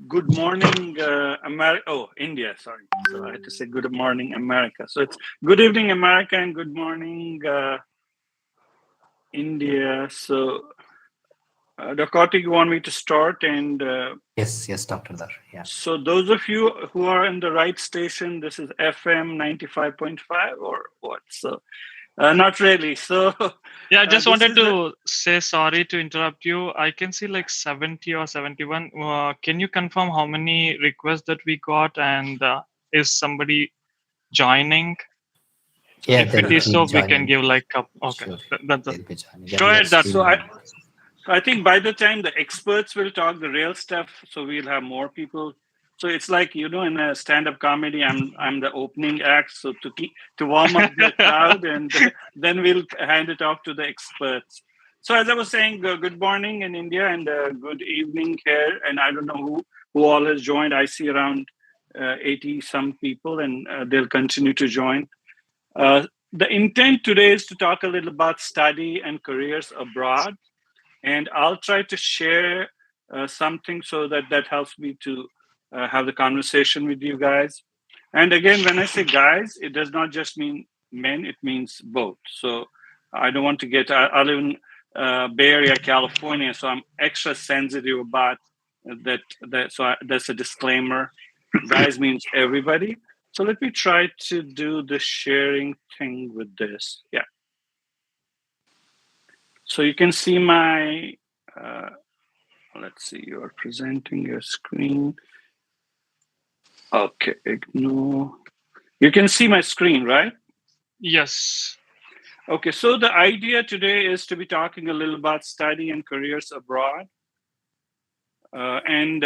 good morning, America. Oh, India, sorry. So I had to say good morning, America. So it's good evening, America, and good morning, India. So, Dr. Kartik, you want me to start? And Yes, Dr. Dar. Yeah. so those of you who are in the right station, this is FM 95.5 or what? So not really. So Yeah, I just this wanted is the, to say sorry to interrupt you. I can see like 70 or 71. Can you confirm how many requests that we got and is somebody joining? So Yeah, if they it will is so, keep we can joining. give like okay. Sure. That's They'll be joining. Yeah, go we are ahead, so doctor. still. I think by the time the experts will talk the real stuff, so we'll have more people. So it's like, in a stand-up comedy, I'm the opening act, so to warm up the crowd, and then we'll hand it off to the experts. So as I was saying, good morning in India and good evening here. And I don't know who all has joined. I see around 80 some people, and they'll continue to join. The intent today is to talk a little about study and careers abroad, and I'll try to share something so that helps me to have the conversation with you guys. And again, when I say guys, it does not just mean men; it means both. So I don't want to get. I live in Bay Area, California, so I'm extra sensitive about that. That's a disclaimer. Guys means everybody. So let me try to do the sharing thing with this. Yeah. So you can see my. Uh, Let's see, you are presenting your screen. Okay, ignore. You can see my screen, right? Yes. Okay, so the idea today is to be talking a little about study and careers abroad. And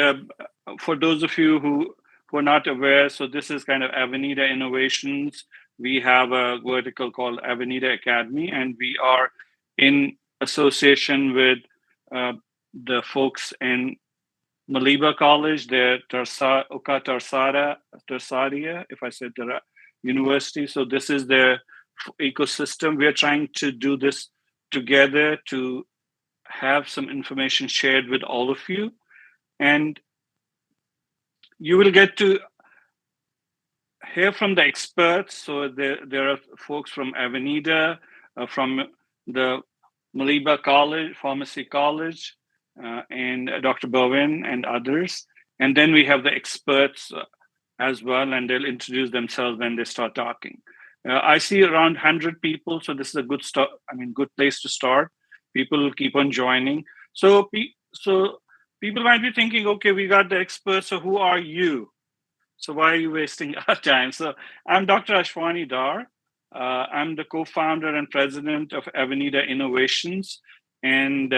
for those of you who are not aware, so this is kind of Avenida Innovations. We have a vertical called Avenida Academy, and we are in association with the folks in Maliba College, the Uka Tarsadia, if I said the right, university. So this is their ecosystem. We're trying to do this together to have some information shared with all of you. And you will get to hear from the experts. So there are folks from Avenida, from the Maliba College, Pharmacy College, and Dr. Bavin and others. And then we have the experts as well, and they'll introduce themselves when they start talking. I see around 100 people, so this is a good start. I mean, good place to start. People will keep on joining. So people might be thinking, okay, we got the experts, so who are you? So why are you wasting our time? So I'm Dr. Ashwani Dar. I'm the co-founder and president of Avenida Innovations. And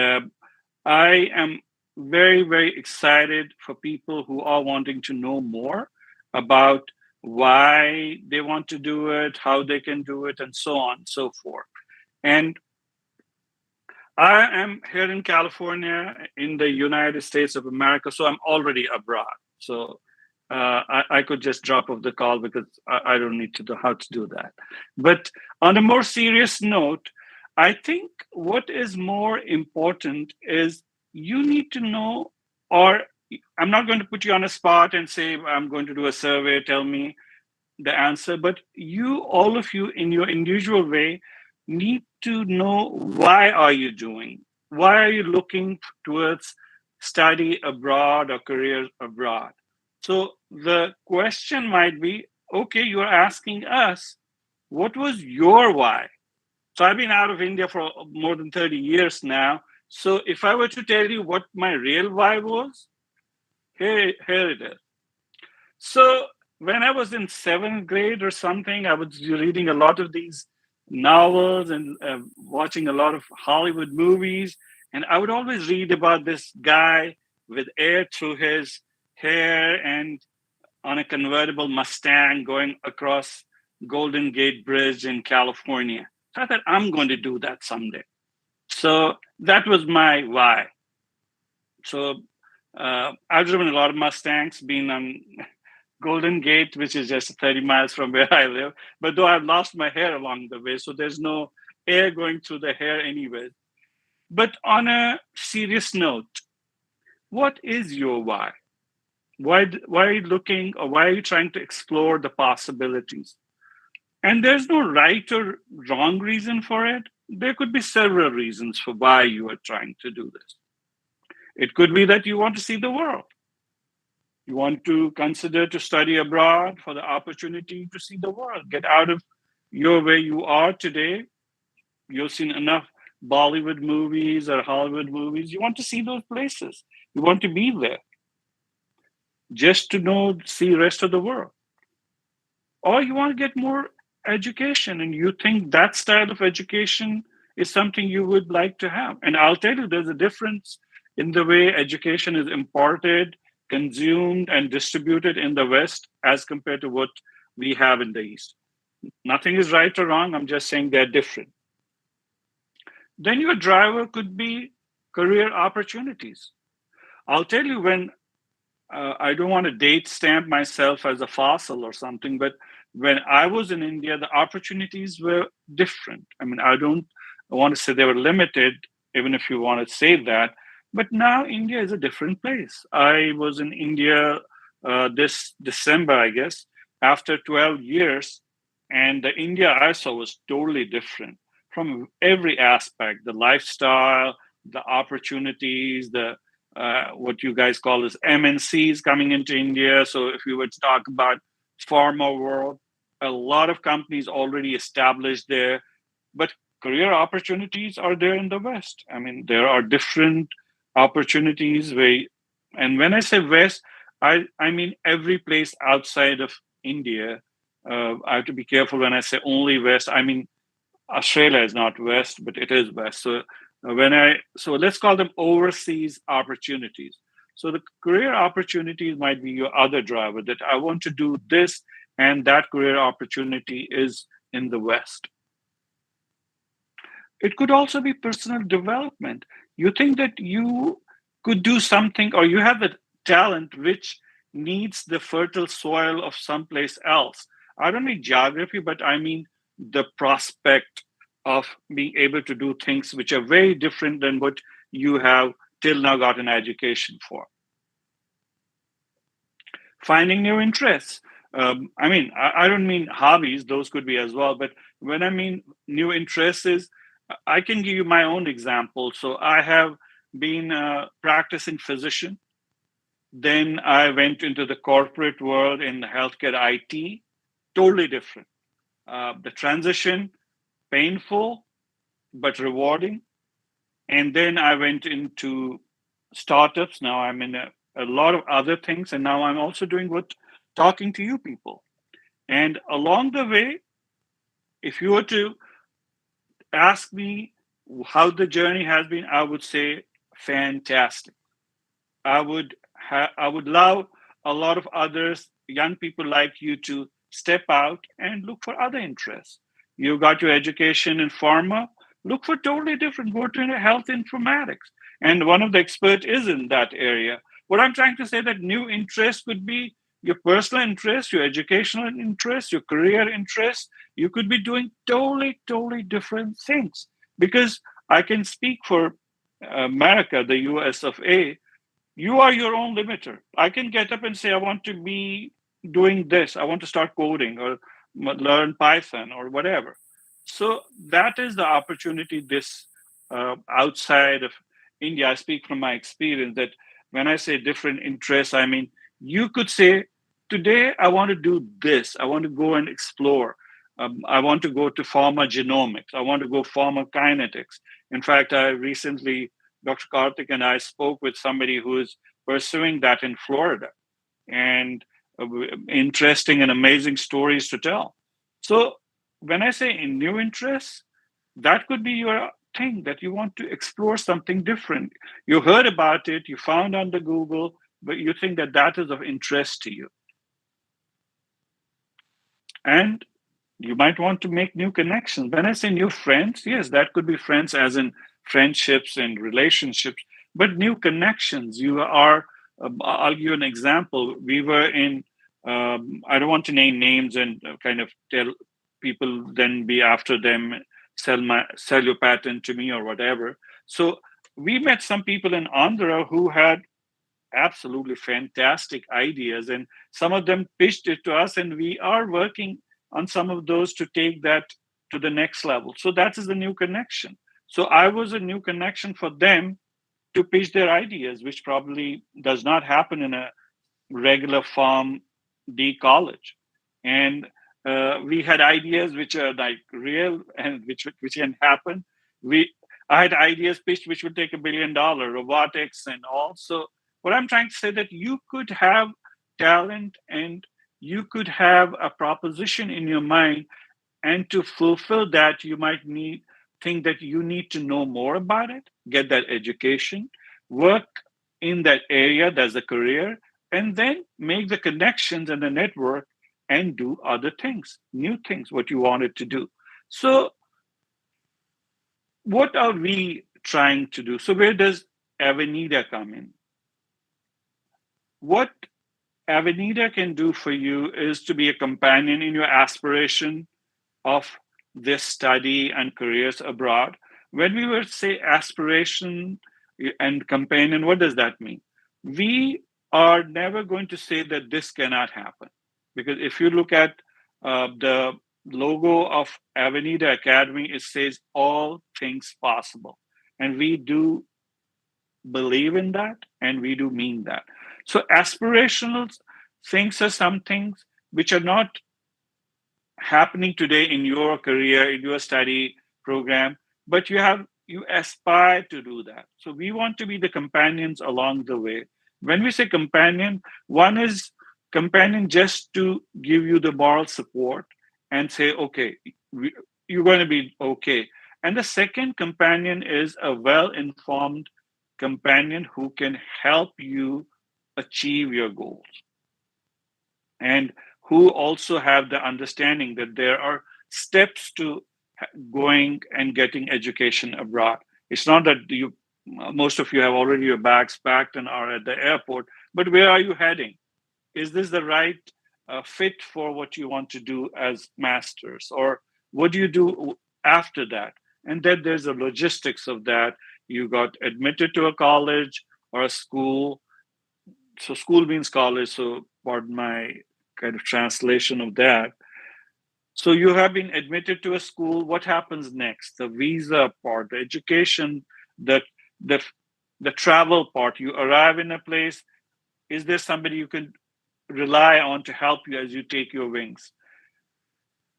I am very, very excited for people who are wanting to know more about why they want to do it, how they can do it, and so on and so forth. And I am here in California in the United States of America, so I'm already abroad. So I could just drop off the call because I don't need to know how to do that. But on a more serious note, I think what is more important is you need to know, or I'm not going to put you on a spot and say, I'm going to do a survey, tell me the answer, but you, all of you in your individual way, need to know why are you doing? Why are you looking towards study abroad or career abroad? So the question might be, okay, you're asking us, what was your why? So I've been out of India for more than 30 years now. So if I were to tell you what my real why was, here it is. So when I was in seventh grade or something, I was reading a lot of these novels and watching a lot of Hollywood movies. And I would always read about this guy with air through his hair and on a convertible Mustang going across Golden Gate Bridge in California. So I thought, I'm going to do that someday. So that was my why. So I've driven a lot of Mustangs, been on Golden Gate, which is just 30 miles from where I live. But though I've lost my hair along the way, so there's no air going through the hair anyway. But on a serious note, what is your why? Why are you looking, or why are you trying to explore the possibilities? And there's no right or wrong reason for it. There could be several reasons for why you are trying to do this. It could be that you want to see the world. You want to consider to study abroad for the opportunity to see the world, get out of where you are today. You've seen enough Bollywood movies or Hollywood movies. You want to see those places. You want to be there just to see the rest of the world. Or you want to get more education and you think that style of education is something you would like to have. And I'll tell you, there's a difference in the way education is imparted, consumed, and distributed in the West as compared to what we have in the East. Nothing is right or wrong. I'm just saying they're different. Then your driver could be career opportunities. I'll tell you, when I don't want to date stamp myself as a fossil or something, but when I was in India, the opportunities were different. I mean, I don't want to say they were limited, even if you want to say that. But now India is a different place. I was in India this December, I guess, after 12 years. And the India I saw was totally different from every aspect, the lifestyle, the opportunities, the what you guys call as MNCs coming into India. So if you were to talk about pharma world, a lot of companies already established there, but career opportunities are there in the West. I mean, there are different opportunities and when I say West, I mean every place outside of India. I have to be careful when I say only West. I mean, Australia is not West, but it is West. So let's call them overseas opportunities. So the career opportunities might be your other driver, that I want to do this, and that career opportunity is in the West. It could also be personal development. You think that you could do something, or you have a talent which needs the fertile soil of someplace else. I don't mean geography, but I mean the prospect of being able to do things which are very different than what you have till now got an education for. Finding new interests. I don't mean hobbies, those could be as well, but when I mean new interests is, I can give you my own example. So I have been a practicing physician. Then I went into the corporate world in healthcare IT, totally different. The transition, painful, but rewarding. And then I went into startups. Now I'm in a lot of other things. And now I'm also doing talking to you people. And along the way, if you were to ask me how the journey has been, I would say fantastic. I would love a lot of others, young people like you, to step out and look for other interests. You got your education in pharma, look for totally different, go to health informatics. And one of the experts is in that area. What I'm trying to say, that new interest could be your personal interest, your educational interest, your career interest. You could be doing totally, totally different things. Because I can speak for America, the US of A. You are your own limiter. I can get up and say, I want to be doing this. I want to start coding or learn Python or whatever. So that is the opportunity this outside of India. I speak from my experience that when I say different interests, I mean, you could say, today I want to do this. I want to go and explore. I want to go to pharmacogenomics. I want to go pharmacokinetics. In fact, I recently, Dr. Karthik and I spoke with somebody who is pursuing that in Florida, and interesting and amazing stories to tell. So when I say in new interests, that could be your thing, that you want to explore something different. You heard about it, you found on the Google, but you think that that is of interest to you. And you might want to make new connections. When I say new friends, yes, that could be friends as in friendships and relationships, but new connections. I'll give you an example. We were in, I don't want to name names and kind of tell people then be after them, sell your patent to me or whatever. So we met some people in Andhra who had absolutely fantastic ideas, and some of them pitched it to us, and we are working on some of those to take that to the next level. So that is the new connection. So I was a new connection for them to pitch their ideas, which probably does not happen in a regular Pharm D college. And we had ideas which are like real and which can happen. We I had ideas pitched which would take $1 billion, robotics, and also what I'm trying to say that you could have talent and you could have a proposition in your mind, and to fulfill that you might need think that you need to know more about it, get that education, work in that area, that's a career, and then make the connections and the network and do other things, new things, what you wanted to do. So, what are we trying to do? So, where does Avenida come in? What Avenida can do for you is to be a companion in your aspiration of this study and careers abroad. When we were say aspiration and companion, what does that mean? We are never going to say that this cannot happen, because if you look at the logo of Avenida Academy, it says all things possible, and we do believe in that, and we do mean that. So aspirational things are some things which are not happening today in your career, in your study program, but you aspire to do that. So we want to be the companions along the way. When we say companion, one is companion just to give you the moral support and say, okay, you're going to be okay. And the second companion is a well-informed companion who can help you achieve your goals, and who also have the understanding that there are steps to going and getting education abroad. It's not that most of you have already your bags packed and are at the airport, but where are you heading? Is this the right fit for what you want to do as masters, or what do you do after that? And then there's the logistics of that. You got admitted to a college or a school. So school means college, so pardon my kind of translation of that. So you have been admitted to a school. What happens next? The visa part, the education, the the the travel part. You arrive in a place. Is there somebody you can rely on to help you as you take your wings?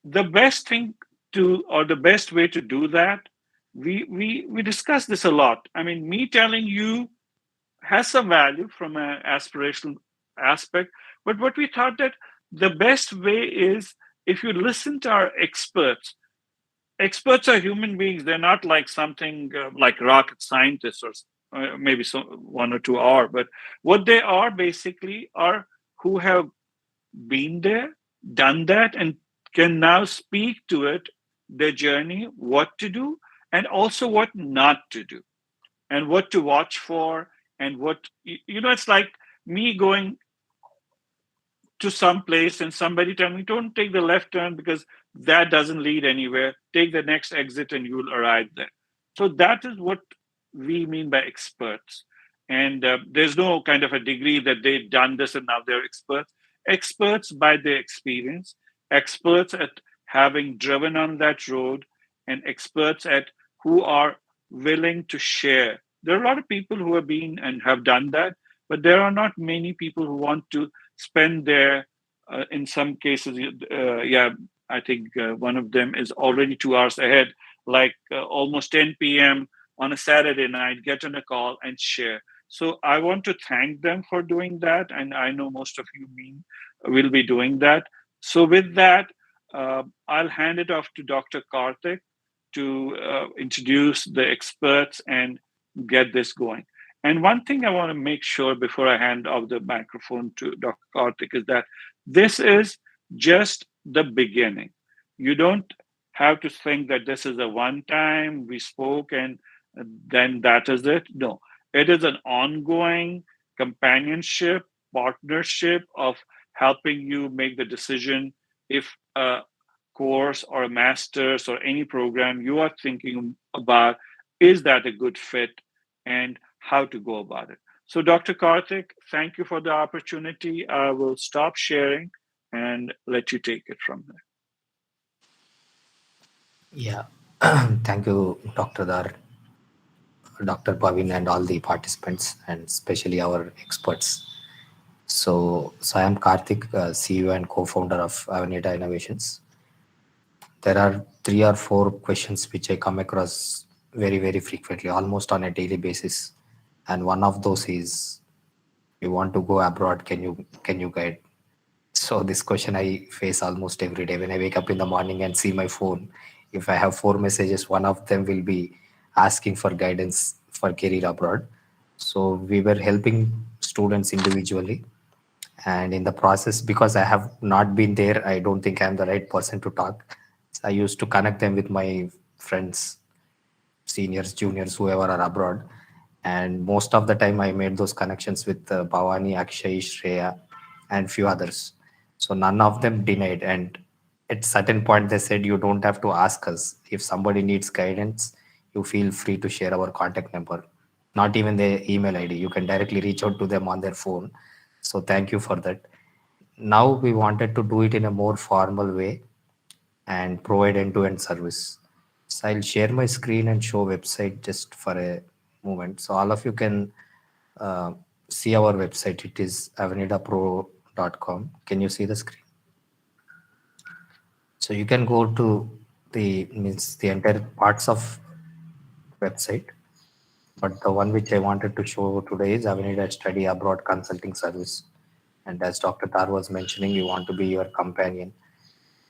The best thing to, or the best way to do that, we discuss this a lot. I mean, me telling you has some value from an aspirational aspect, but what we thought that the best way is if you listen to our experts. Experts are human beings. They're not like something like rocket scientists, or maybe one or two are, but what they are basically are who have been there, done that, and can now speak to it, their journey, what to do, and also what not to do, and what to watch for, and what, it's like me going to some place and somebody tell me, don't take the left turn because that doesn't lead anywhere. Take the next exit and you'll arrive there. So that is what we mean by experts. And there's no kind of a degree that they've done this and now they're experts. Experts by their experience, experts at having driven on that road, and experts at who are willing to share. There are a lot of people who have been and have done that, but there are not many people who want to spend their, in some cases, I think one of them is already 2 hours ahead, like almost 10 p.m. on a Saturday night, get on a call and share. So I want to thank them for doing that. And I know most of you will be doing that. So with that, I'll hand it off to Dr. Karthik to introduce the experts and get this going. And one thing I want to make sure before I hand off the microphone to Dr. Karthik is that this is just the beginning. You don't have to think that this is a one time we spoke and then that is it. No, it is an ongoing companionship, partnership of helping you make the decision if a course or a master's or any program you are thinking about, is that a good fit, and how to go about it. So, Dr. Karthik, thank you for the opportunity. I will stop sharing and let you take it from there. Yeah. Thank you, Dr. Dar, Dr. Bavin, and all the participants, and especially our experts. So I am Karthik, CEO and co-founder of Avenida Innovations. There are 3 or 4 questions which I come across very frequently, almost on a daily basis, and one of those is, "We want to go abroad. Can you guide?" So this question I face almost every day when I wake up in the morning and see my phone. If I have 4 messages, one of them will be asking for guidance for career abroad. So we were helping students individually, and in the process, because I have not been there, I don't think I'm the right person to talk. So I used to connect them with my friends, seniors, juniors, whoever are abroad. And most of the time, I made those connections with Bhavani, Akshay, Shreya, and few others. So none of them denied. And at certain point, they said, "You don't have to ask us. If somebody needs guidance, you feel free to share our contact number. Not even the email ID. You can directly reach out to them on their phone." So thank you for that. Now we wanted to do it in a more formal way and provide end-to-end service. So I'll share my screen and show website just for a moment. So all of you can uh, see our website. It is avenidapro.com. Can you see the screen? So you can go to the entire parts of website. But the one which I wanted to show today is Avenida Study Abroad Consulting Service. And as Dr. Tar was mentioning, we want to be your companion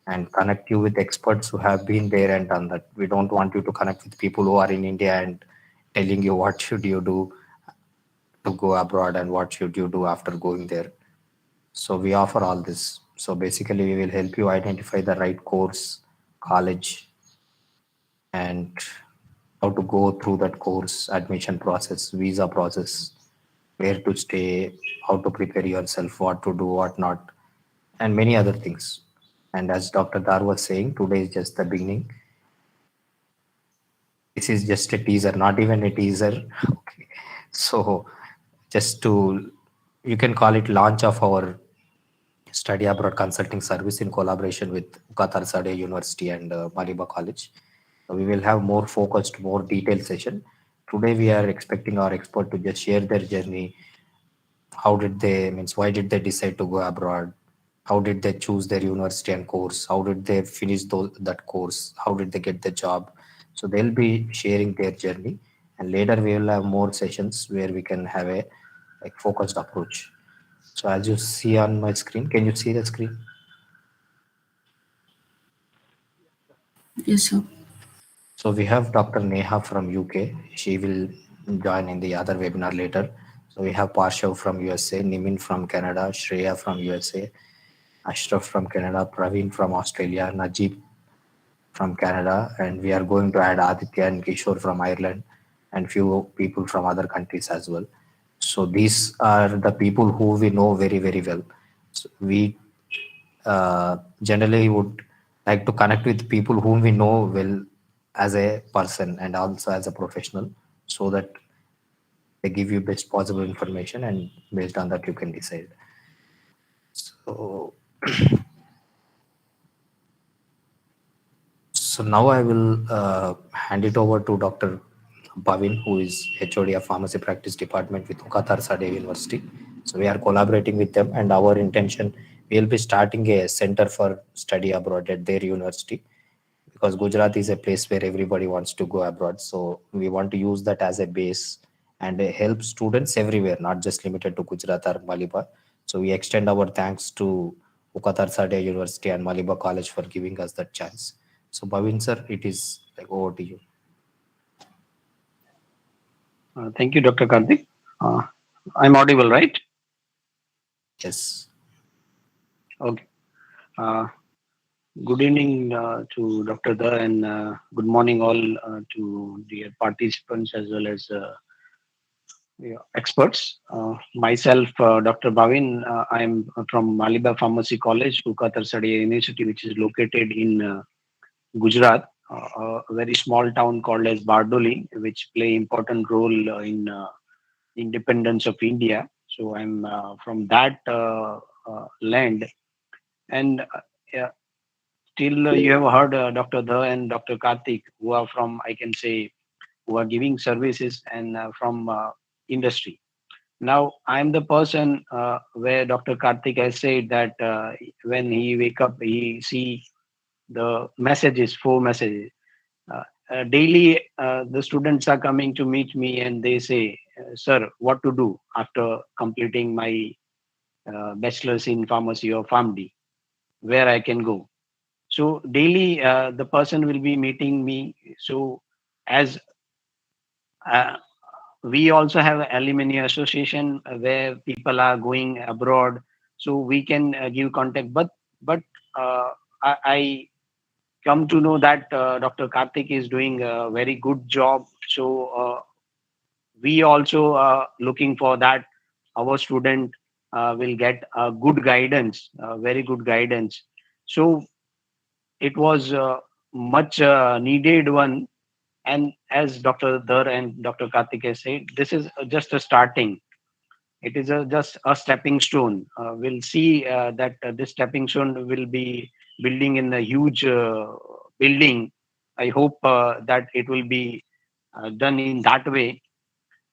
and connect you with experts who have been there and done that. We don't want you to connect with people who are in India and telling you what should you do to go abroad and what should you do after going there. So we offer all this. So basically, we will help you identify the right course, college, and how to go through that course, admission process, visa process, where to stay, how to prepare yourself, what to do, what not, and many other things. And as Dr. Dar was saying, today is just the beginning. This is just a teaser, not even a teaser. Okay. So just to, you can call it launch of our study abroad consulting service in collaboration with Uka Tarsadia University and Maliba College. So we will have more focused, more detailed session. Today we are expecting our expert to just share their journey. How did they, means why did they decide to go abroad? How did they choose their university and course? How did they finish that course? How did they get the job? So they'll be sharing their journey, and later we will have more sessions where we can have a like focused approach. So as you see on my screen, can you see the screen? Yes, sir. So we have Dr. Neha from UK. She will join in the other webinar later. So we have Parshav from USA, Nimin from Canada, Shreya from USA, Ashraf from Canada, Praveen from Australia, Najib from Canada, and we are going to add Aditya and Kishore from Ireland, and few people from other countries as well. So these are the people who we know very well. So we generally would like to connect with people whom we know well as a person and also as a professional, so that they give you best possible information, and based on that you can decide. So So now I will hand it over to Dr. Bavin, who is HOD of Pharmacy Practice Department with Uka Tarsadia University. So we are collaborating with them, and our intention, we will be starting a center for study abroad at their university, because Gujarat is a place where everybody wants to go abroad. So we want to use that as a base and help students everywhere, not just limited to Gujarat or Maliba. So we extend our thanks to Uka Tarsadia University and Maliba College for giving us that chance. So Bhavin sir, it is like over to you. Thank you, Dr. Karthik. Uh, I'm audible, right? Yes. Okay. Uh, Good evening to Dr. Da, and good morning all to the participants as well as experts. Myself, Dr. Bavin, I'm from Maliba Pharmacy College, Uka Tarsadia University, which is located in Gujarat, a very small town called as Bardoli, which play important role in independence of India. So I'm from that land. And yeah, still you have heard Dr. Dha and Dr. Karthik, who are from, I can say, who are giving services and from industry. Now, I'm the person where Dr. Karthik has said that when he wake up, he see the messages, 4 messages. Daily, the students are coming to meet me and they say, "Sir, what to do after completing my bachelor's in pharmacy or PharmD? Where I can go?" So daily, the person will be meeting me. So as uh, we also have an alumni association where people are going abroad, so we can give contact. But I come to know that Dr. Karthik is doing a very good job. So we also looking for that our student will get a good guidance, very good guidance. So it was much needed one. And as Dr. Dhar and Dr. Karthik has said, this is just a starting. It is just a stepping stone. We'll see that this stepping stone will be building in a huge building. I hope that it will be done in that way.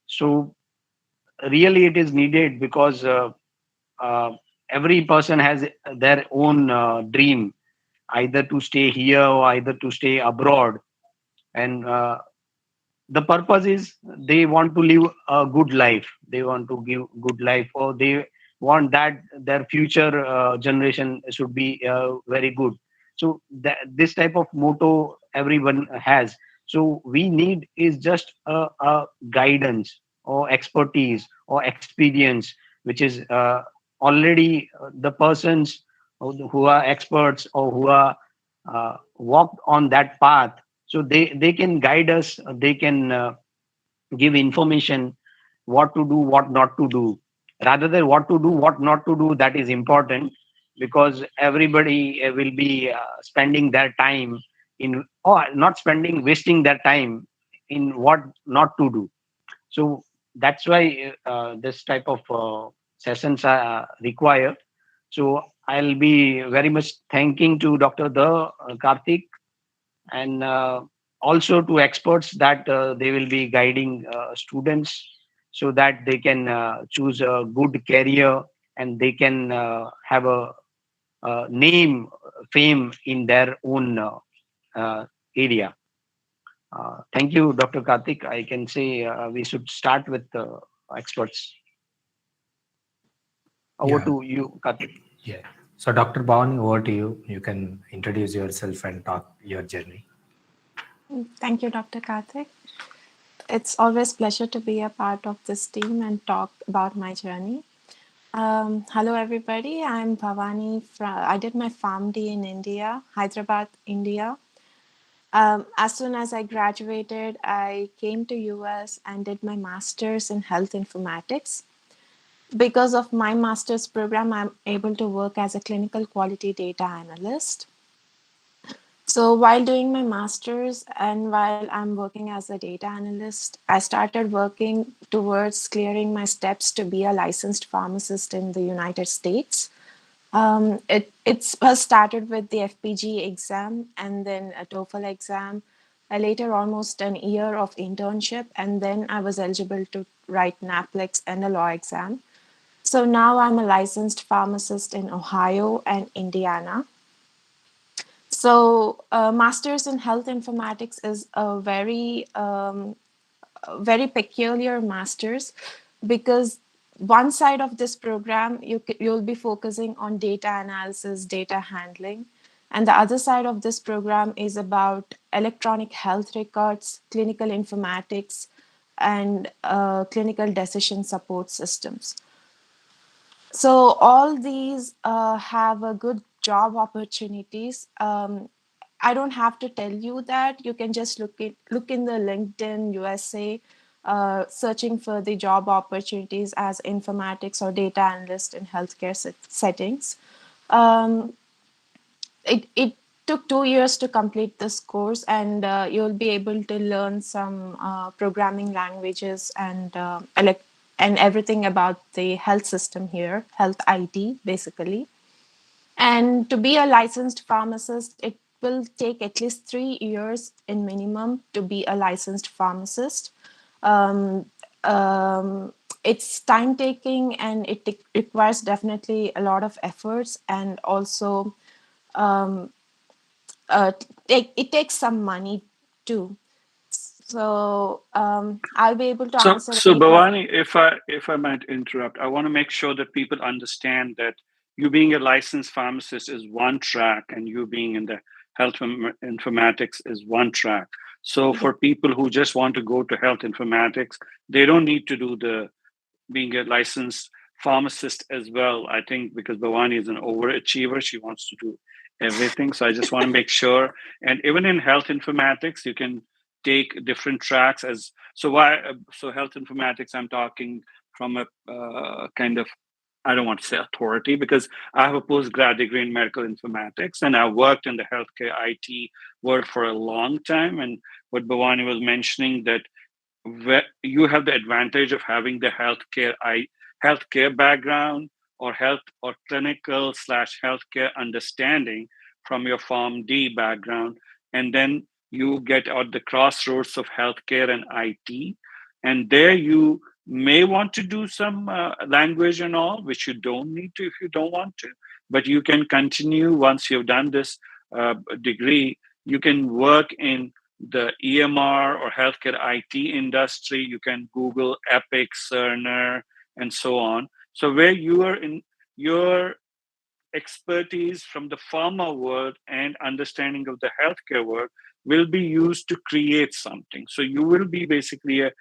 So really, it is needed because uh, every person has their own dream, either to stay here or either to stay abroad. And the purpose is they want to live a good life, they want to give good life, or they want that their future generation should be very good. So this type of motto everyone has. So we need is just a guidance or expertise or experience, which is already the persons who are experts or who are walked on that path. So they can guide us, they can give information what to do, what not to do. Rather than what to do, what not to do, that is important, because everybody will be spending their time in, or not spending, wasting their time in what not to do. So that's why this type of sessions are required. So I'll be very much thanking to Dr. Karthik, and also to experts that they will be guiding students so that they can choose a good career, and they can have a name, fame in their own area. Thank you, Dr. Karthik. I can say we should start with experts. Over Yeah, to you, Karthik. yeah. So, Dr. Bhavani, over to you. You can introduce yourself and talk your journey. Thank you, Dr. Karthik. It's always pleasure to be a part of this team and talk about my journey. Hello, everybody. I'm Bhavani. I did my PharmD in India, Hyderabad, India. As soon as I graduated, I came to US and did my master's in health informatics. Because of my master's program, I'm able to work as a clinical quality data analyst. So while doing my master's and while I'm working as a data analyst, I started working towards clearing my steps to be a licensed pharmacist in the United States. It's first started with the FPG exam and then a TOEFL exam. Later, almost an year of internship, and then I was eligible to write NAPLEX and a law exam. So now I'm a licensed pharmacist in Ohio and Indiana. So, master's in health informatics is very peculiar master's, because one side of this program you'll be focusing on data analysis, data handling, and the other side of this program is about electronic health records, clinical informatics, and clinical decision support systems. So all these have a good job opportunities. I don't have to tell you that. You can just look in the LinkedIn USA, searching for the job opportunities as informatics or data analyst in healthcare settings. Um, it took 2 years to complete this course, and you'll be able to learn some programming languages and and everything about the health system here, health IT, basically. And to be a licensed pharmacist, it will take at least 3 years in minimum to be a licensed pharmacist. Um, it's time taking, and it requires definitely a lot of efforts, and also it takes some money too. So I'll be able to answer So any question. Bhavani, if I might interrupt, I want to make sure that people understand that you being a licensed pharmacist is one track, and you being in the informatics is one track. So Yeah. for people who just want to go to health informatics, they don't need to do the being a licensed pharmacist as well. I think because Bhavani is an overachiever, she wants to do everything. So I just want to make sure. And even in health informatics, you can take different tracks as so why so health informatics. I'm talking from a kind of, I don't want to say authority, because I have a postgrad degree in medical informatics and I worked in the healthcare IT world for a long time. And what Bhavani was mentioning, that you have the advantage of having the healthcare background or health or clinical slash healthcare understanding from your PharmD background, and then you get at the crossroads of healthcare and IT, and there you may want to do some language and all, which you don't need to if you don't want to, but you can continue once you've done this degree. You can work in the EMR or healthcare IT industry. You can Google Epic, Cerner, and so on. So where you are in your expertise from the pharma world and understanding of the healthcare world will be used to create something. So you will be basically a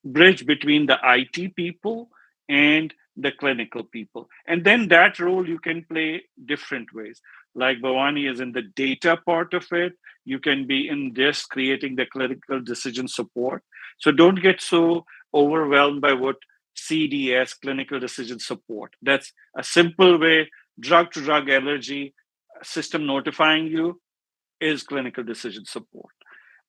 bridge between the IT people and the clinical people. And then that role you can play different ways. Like Bhavani is in the data part of it, you can be in this creating the clinical decision support. So don't get so overwhelmed by what CDS, clinical decision support. That's a simple way, drug to drug allergy system notifying you is clinical decision support.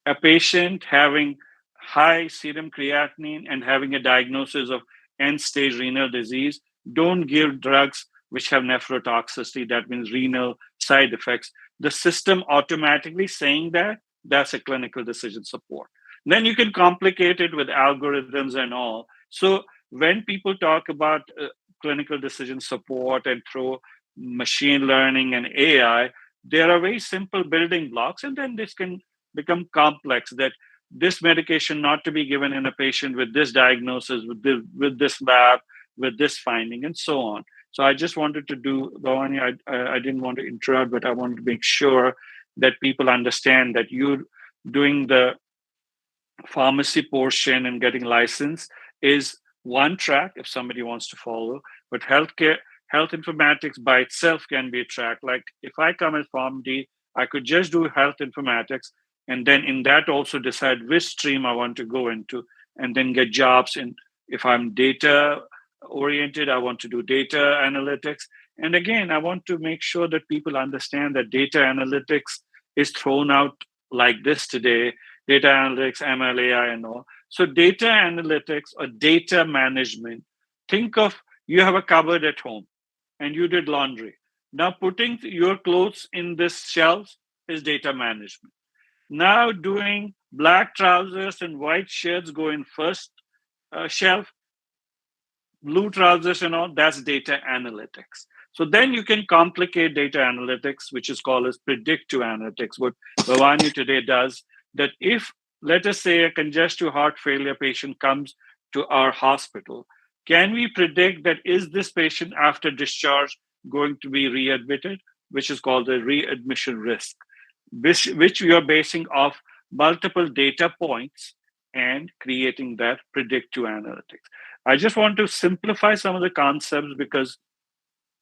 A patient having high serum creatinine and having a diagnosis of end stage renal disease, don't give drugs which have nephrotoxicity, that means renal side effects. The system automatically saying that, that's a clinical decision support. Then you can complicate it with algorithms and all. So when people talk about clinical decision support and through machine learning and AI, there are very simple building blocks, and then this can become complex, that this medication not to be given in a patient with this diagnosis, with this lab, with this finding, and so on. So I just wanted to do, Bhavani, I didn't want to interrupt, but I wanted to make sure that people understand that you're doing the pharmacy portion and getting licensed is one track if somebody wants to follow, but health informatics by itself can be a track. Like if I come as PharmD, I could just do health informatics, and then in that also decide which stream I want to go into, and then get jobs in. If I'm data oriented, I want to do data analytics. And again, I want to make sure that people understand that data analytics is thrown out like this today, data analytics, ML, AI, and all. So data analytics or data management, think of you have a cupboard at home and you did laundry. Now putting your clothes in this shelves is data management. Now doing black trousers and white shirts go in first shelf, blue trousers and all, that's data analytics. So then you can complicate data analytics, which is called as predictive analytics. What Bhavani today does, that if, let us say, a congestive heart failure patient comes to our hospital, can we predict that is this patient after discharge going to be readmitted, which is called the readmission risk, which we are basing off multiple data points and creating that predictive analytics. I just want to simplify some of the concepts, because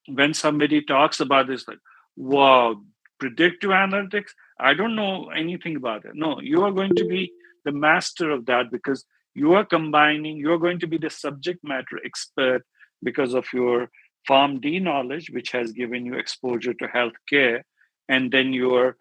when somebody talks about this, like, wow, predictive analytics, I don't know anything about it. No, you are going to be the master of that, because you are combining, you're going to be the subject matter expert because of your PharmD knowledge, which has given you exposure to healthcare, and then your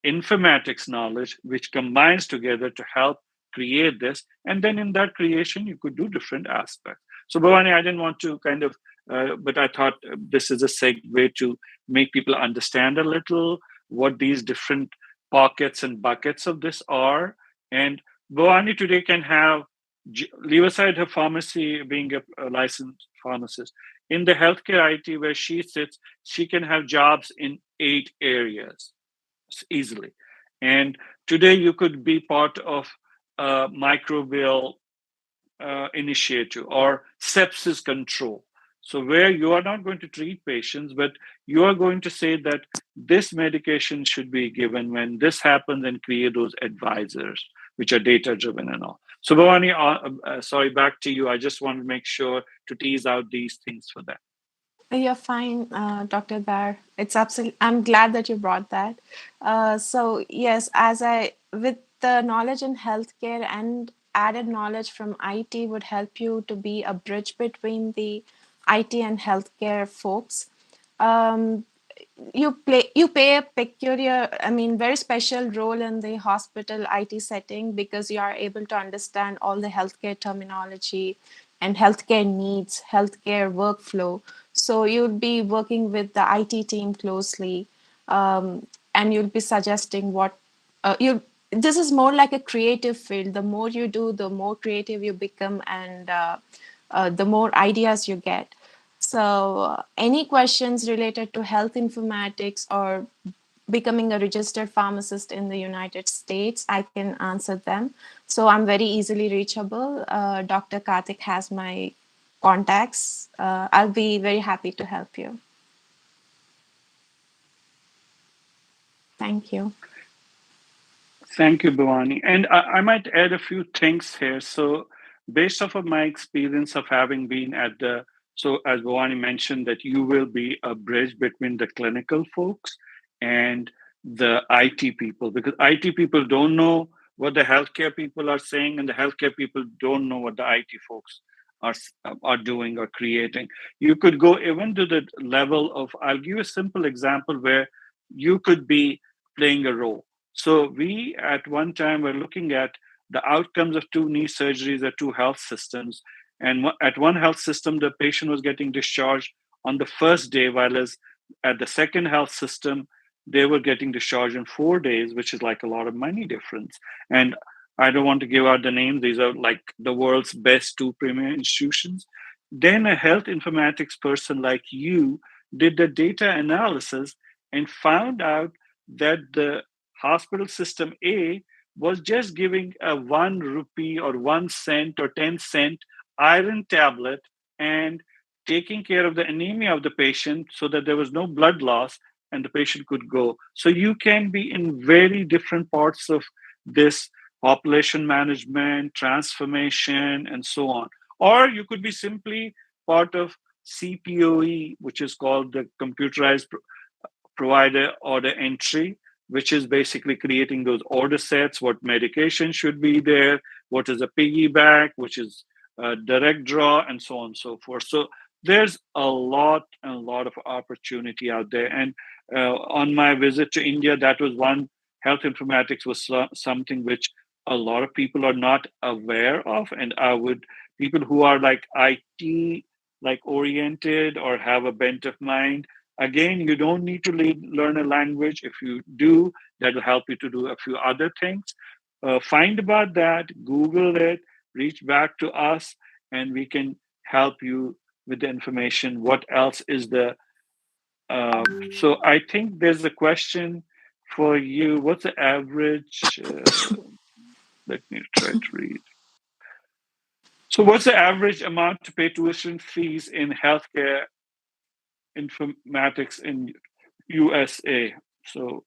informatics knowledge, which combines together to help create this. And then in that creation, you could do different aspects. So Bhavani, I didn't want to kind of, but I thought this is a segue to make people understand a little what these different pockets and buckets of this are. And Bhavani today can have, leave aside her pharmacy being a licensed pharmacist. In the healthcare IT where she sits, she can have jobs in 8 areas easily. And today you could be part of a microbial initiative or sepsis control. So, where you are not going to treat patients, but you are going to say that this medication should be given when this happens and create those advisors, which are data driven and all. So, Bhavani, sorry, back to you. I just want to make sure to tease out these things for that. You're fine, Dr. Bar. It's absolutely. I'm glad that you brought that. So yes, with the knowledge in healthcare and added knowledge from IT would help you to be a bridge between the IT and healthcare folks. Um, you play a peculiar, very special role in the hospital IT setting because you are able to understand all the healthcare terminology and healthcare needs, healthcare workflow. So you'll be working with the IT team closely, and you'll be suggesting what you. This is more like a creative field. The more you do, the more creative you become, and the more ideas you get. So, any questions related to health informatics or becoming a registered pharmacist in the United States, I can answer them. So, I'm very easily reachable. Dr. Karthik has my contacts. I'll be very happy to help you. Thank you. Thank you, Bhavani. And I might add a few things here. So, based off of my experience of having been at the, so as Bhavani mentioned, that you will be a bridge between the clinical folks and the IT people, because IT people don't know what the healthcare people are saying, and the healthcare people don't know what the IT folks are doing or creating. You could go even to the level of, I'll give you a simple example where you could be playing a role. So we at one time were looking at the outcomes of 2 knee surgeries at 2 health systems. And at one health system, the patient was getting discharged on the first day, while as at the second health system, they were getting discharged in 4 days, which is like a lot of money difference. And I don't want to give out the names. These are like the world's best 2 premier institutions. Then a health informatics person like you did the data analysis and found out that the hospital system A was just giving a 1 rupee or 1 cent or 10-cent iron tablet and taking care of the anemia of the patient so that there was no blood loss and the patient could go. So you can be in very different parts of this population management, transformation, and so on. Or you could be simply part of CPOE, which is called the computerized provider order entry, which is basically creating those order sets, what medication should be there, what is a piggyback, which is a direct draw, and so on and so forth. So there's a lot of opportunity out there. And on my visit to India, that was one. Health informatics was something which a lot of people are not aware of, and I would, people who are like IT like oriented or have a bent of mind, again, you don't need to learn a language. If you do, that will help you to do a few other things. Find about that, Google it, reach back to us, and we can help you with the information. What else is the so I think there's a question for you. What's the average? Let me try to read. So, what's the average amount to pay tuition fees in healthcare informatics in USA? So,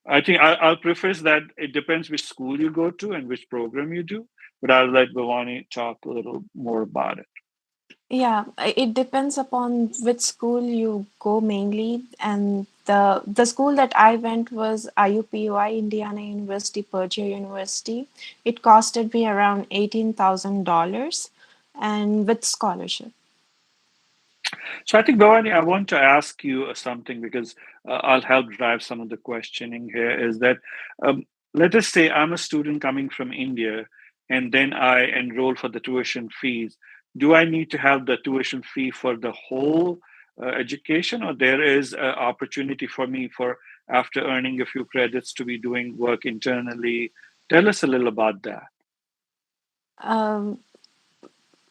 I think I'll preface that it depends which school you go to and which program you do, but I'll let Bhavani talk a little more about it. Yeah, it depends upon which school you go mainly. And the school that I went was IUPUI, Indiana University, Purdue University. It costed me around $18,000 and with scholarship. So I think, Bhavani, I want to ask you something because I'll help drive some of the questioning here. Is that let us say I'm a student coming from India and then I enroll for the tuition fees. do I need to have the tuition fee for the whole education, or there is an opportunity for me for after earning a few credits to be doing work internally? Tell us a little about that. Um,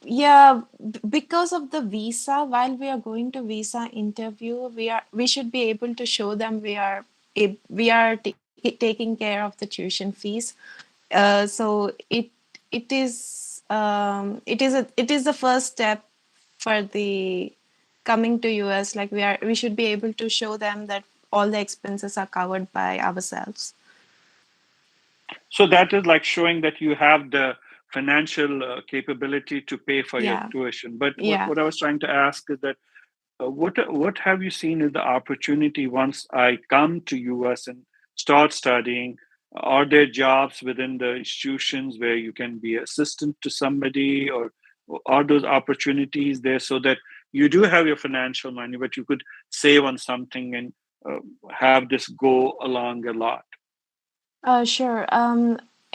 yeah, because of the visa, while we are going to visa interview, we should be able to show them we are taking care of the tuition fees. So it is the first step for the coming to US. Like we should be able to show them that all the expenses are covered by ourselves. So that is like showing that you have the financial capability to pay for your tuition. But what I was trying to ask is that what have you seen as the opportunity once I come to US and start studying? Are there jobs within the institutions where you can be assistant to somebody, or are those opportunities there so that you do have your financial money, but you could save on something and have this go along a lot? Sure.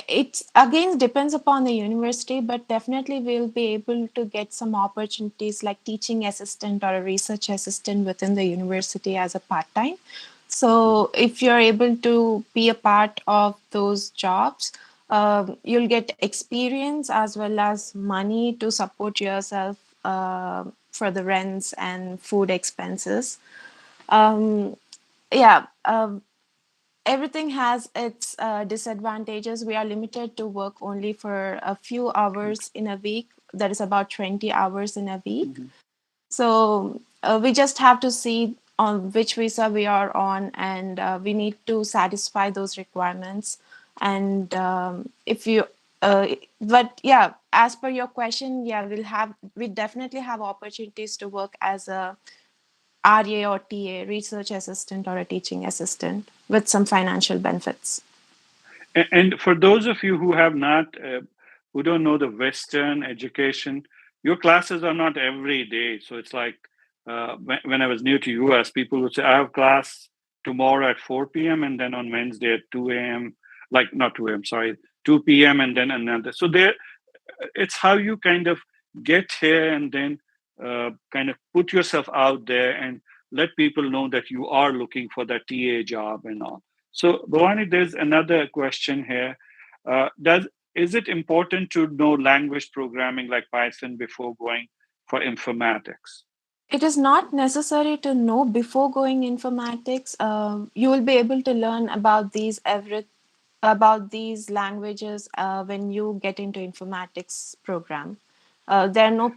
It again depends upon the university, but definitely we'll be able to get some opportunities like teaching assistant or a research assistant within the university as a part-time. So if you're able to be a part of those jobs, you'll get experience as well as money to support yourself for the rents and food expenses. Yeah. Everything has its disadvantages. We are limited to work only for a few hours in a week. That is about 20 hours in a week. Mm-hmm. So we just have to see on which visa we are on, and we need to satisfy those requirements. And if you, but yeah, as per your question, yeah, we definitely have opportunities to work as a RA or TA, research assistant or a teaching assistant with some financial benefits. And for those of you who have not, who don't know the Western education, your classes are not every day. So it's like when I was new to US, people would say, I have class tomorrow at 4 p.m. and then on Wednesday at 2 a.m. Like not 2 a.m., sorry, 2 p.m. and then another. So there, it's how you kind of get here and then kind of put yourself out there and let people know that you are looking for that TA job and all. So, Bhavani, there's another question here. Is it important to know language programming like Python before going for informatics? It is not necessary to know before going informatics. You will be able to learn about these languages when you get into informatics program. There are no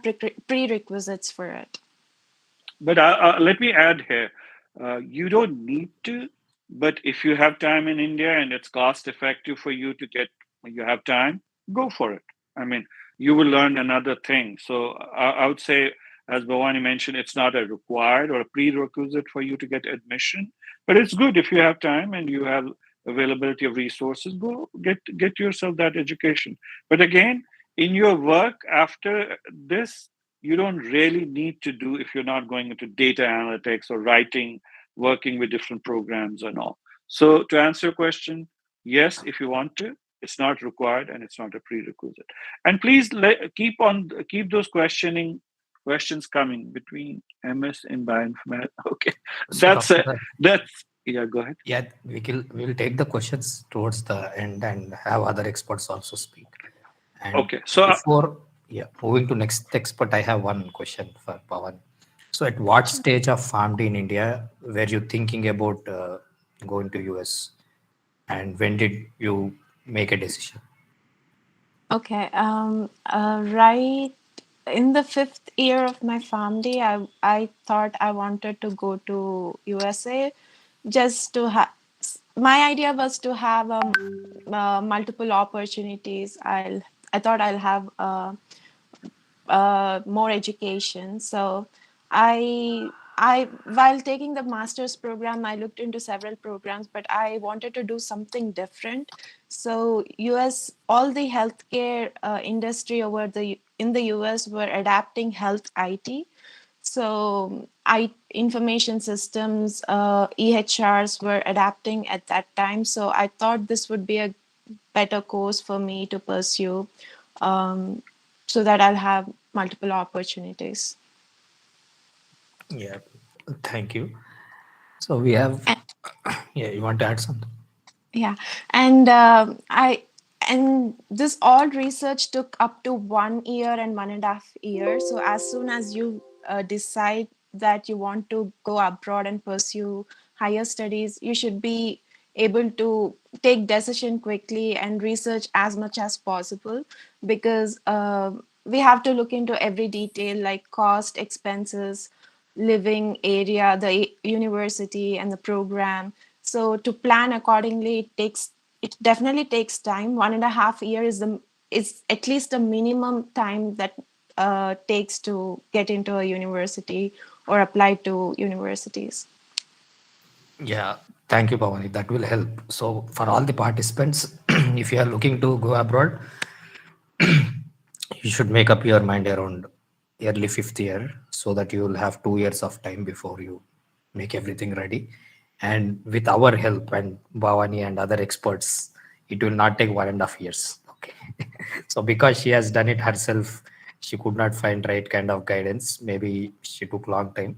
prerequisites for it. But let me add here, you don't need to, but if you have time in India and it's cost effective for you to get, you have time, go for it. I mean, you will learn another thing. So I would say, as Bhavani mentioned, it's not a required or a prerequisite for you to get admission, but it's good if you have time and you have availability of resources, go get yourself that education. But again, in your work after this, you don't really need to do if you're not going into data analytics or writing, working with different programs and all. So to answer your question, yes, if you want to, it's not required and it's not a prerequisite. And please keep those questions coming between MS and bioinformatics. Okay, So, Dr. that's yeah. Go ahead. Yeah, we'll take the questions towards the end and have other experts also speak. And okay, so before moving to next expert, I have one question for Pawan. So, at what stage of PharmD in India were you thinking about going to US, and when did you make a decision? Okay. Right in the 5th year of my PharmD, I thought I wanted to go to USA just to have. My idea was to have multiple opportunities. I thought I'll have more education. So I while taking the master's program, I looked into several programs, but I wanted to do something different. So US, all the healthcare industry in the US were adapting health IT. So information systems, EHRs were adapting at that time. So I thought this would be a better course for me to pursue. Um, so that I'll have multiple opportunities. Yeah, thank you. So we have, And, yeah, you want to add something? yeah, and and this all research took up to 1 year and 1.5 years. So as soon as you decide that you want to go abroad and pursue higher studies, you should be able to take decision quickly and research as much as possible, because we have to look into every detail like cost, expenses, living area, the university, and the program. So to plan accordingly, it definitely takes time. 1.5 year is at least the minimum time that takes to get into a university or apply to universities. Yeah, thank you, Bhavani. That will help. So for all the participants, if you are looking to go abroad, you should make up your mind around early fifth year so that you will have 2 years of time before you make everything ready. And with our help and Bhavani and other experts, it will not take 1.5 years. Okay. So because she has done it herself, she could not find right kind of guidance. Maybe she took long time.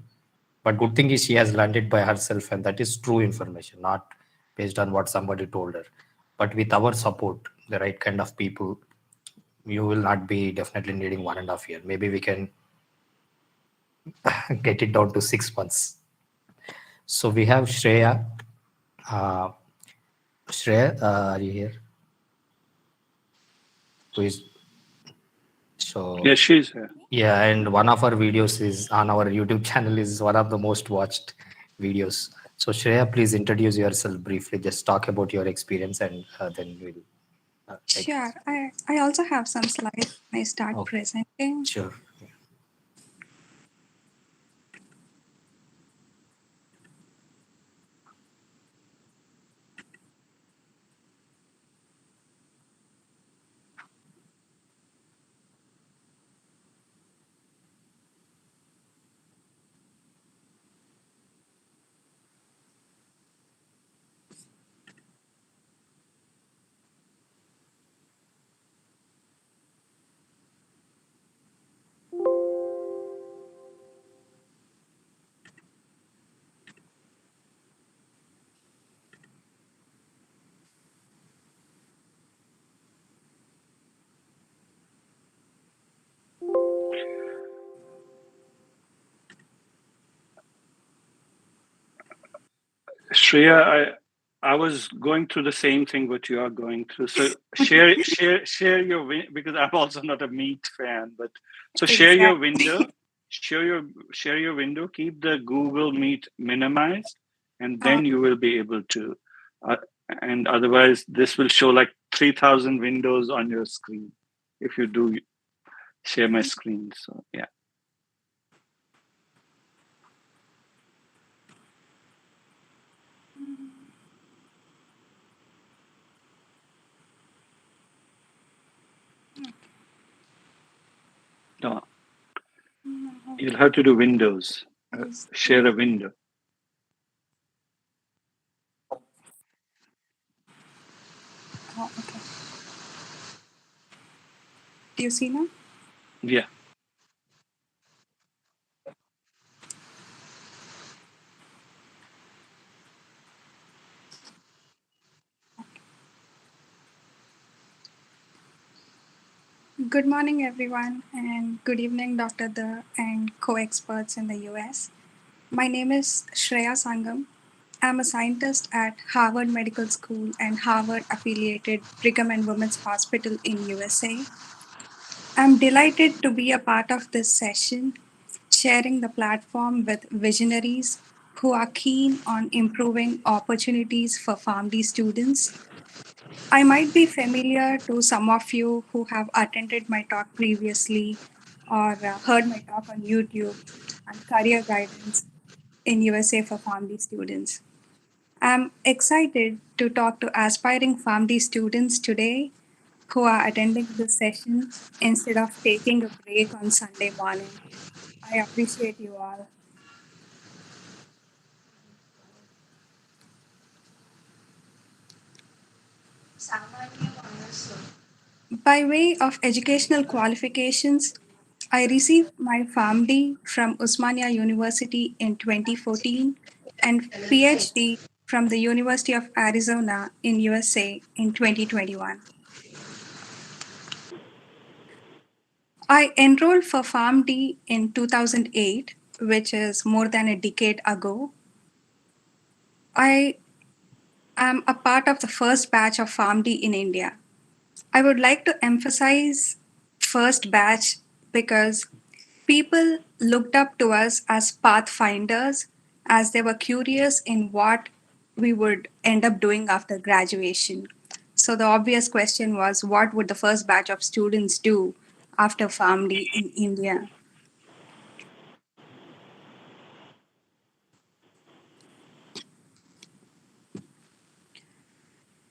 But good thing is she has learned it by herself, and that is true information, not based on what somebody told her. But with our support, the right kind of people, you will not be definitely needing 1.5 year. Maybe we can get it down to 6 months. So we have Shreya. Uh, Shreya, are you here? Who is so? Yeah, she's here. Yeah, and one of our videos is on our YouTube channel is one of the most watched videos. So Shreya, please introduce yourself briefly. Just talk about your experience, and then we'll take. Sure. I also have some slides. I start Okay, presenting. sure. Shreya, I was going through the same thing what you are going through. So share your because I'm also not a meat fan, but so share your Exactly. window, share your window, keep the Google Meet minimized, and then you will be able to. Uh, and otherwise, this will show like 3,000 windows on your screen if you do share my screen. So yeah. No, you'll have to do Windows. Share a window. Oh, okay. Do you see now? Yeah. Good morning, everyone, and good evening, Dr. The and co-experts in the US. My name is Shreya Sangam. I'm a scientist at Harvard Medical School and Harvard affiliated Brigham and Women's Hospital in USA. I'm delighted to be a part of this session, sharing the platform with visionaries who are keen on improving opportunities for PharmD students. I might be familiar to some of you who have attended my talk previously or heard my talk on YouTube on career guidance in USA for PharmD students. I'm excited to talk to aspiring PharmD students today who are attending this session instead of taking a break on Sunday morning. I appreciate you all. By way of educational qualifications, I received my PharmD from Usmania University in 2014 and PhD from the University of Arizona in USA in 2021. I enrolled for PharmD in 2008, which is more than a decade ago. I am a part of the first batch of PharmD in India. I would like to emphasize first batch because people looked up to us as pathfinders as they were curious in what we would end up doing after graduation. So the obvious question was, what would the first batch of students do after PharmD in India?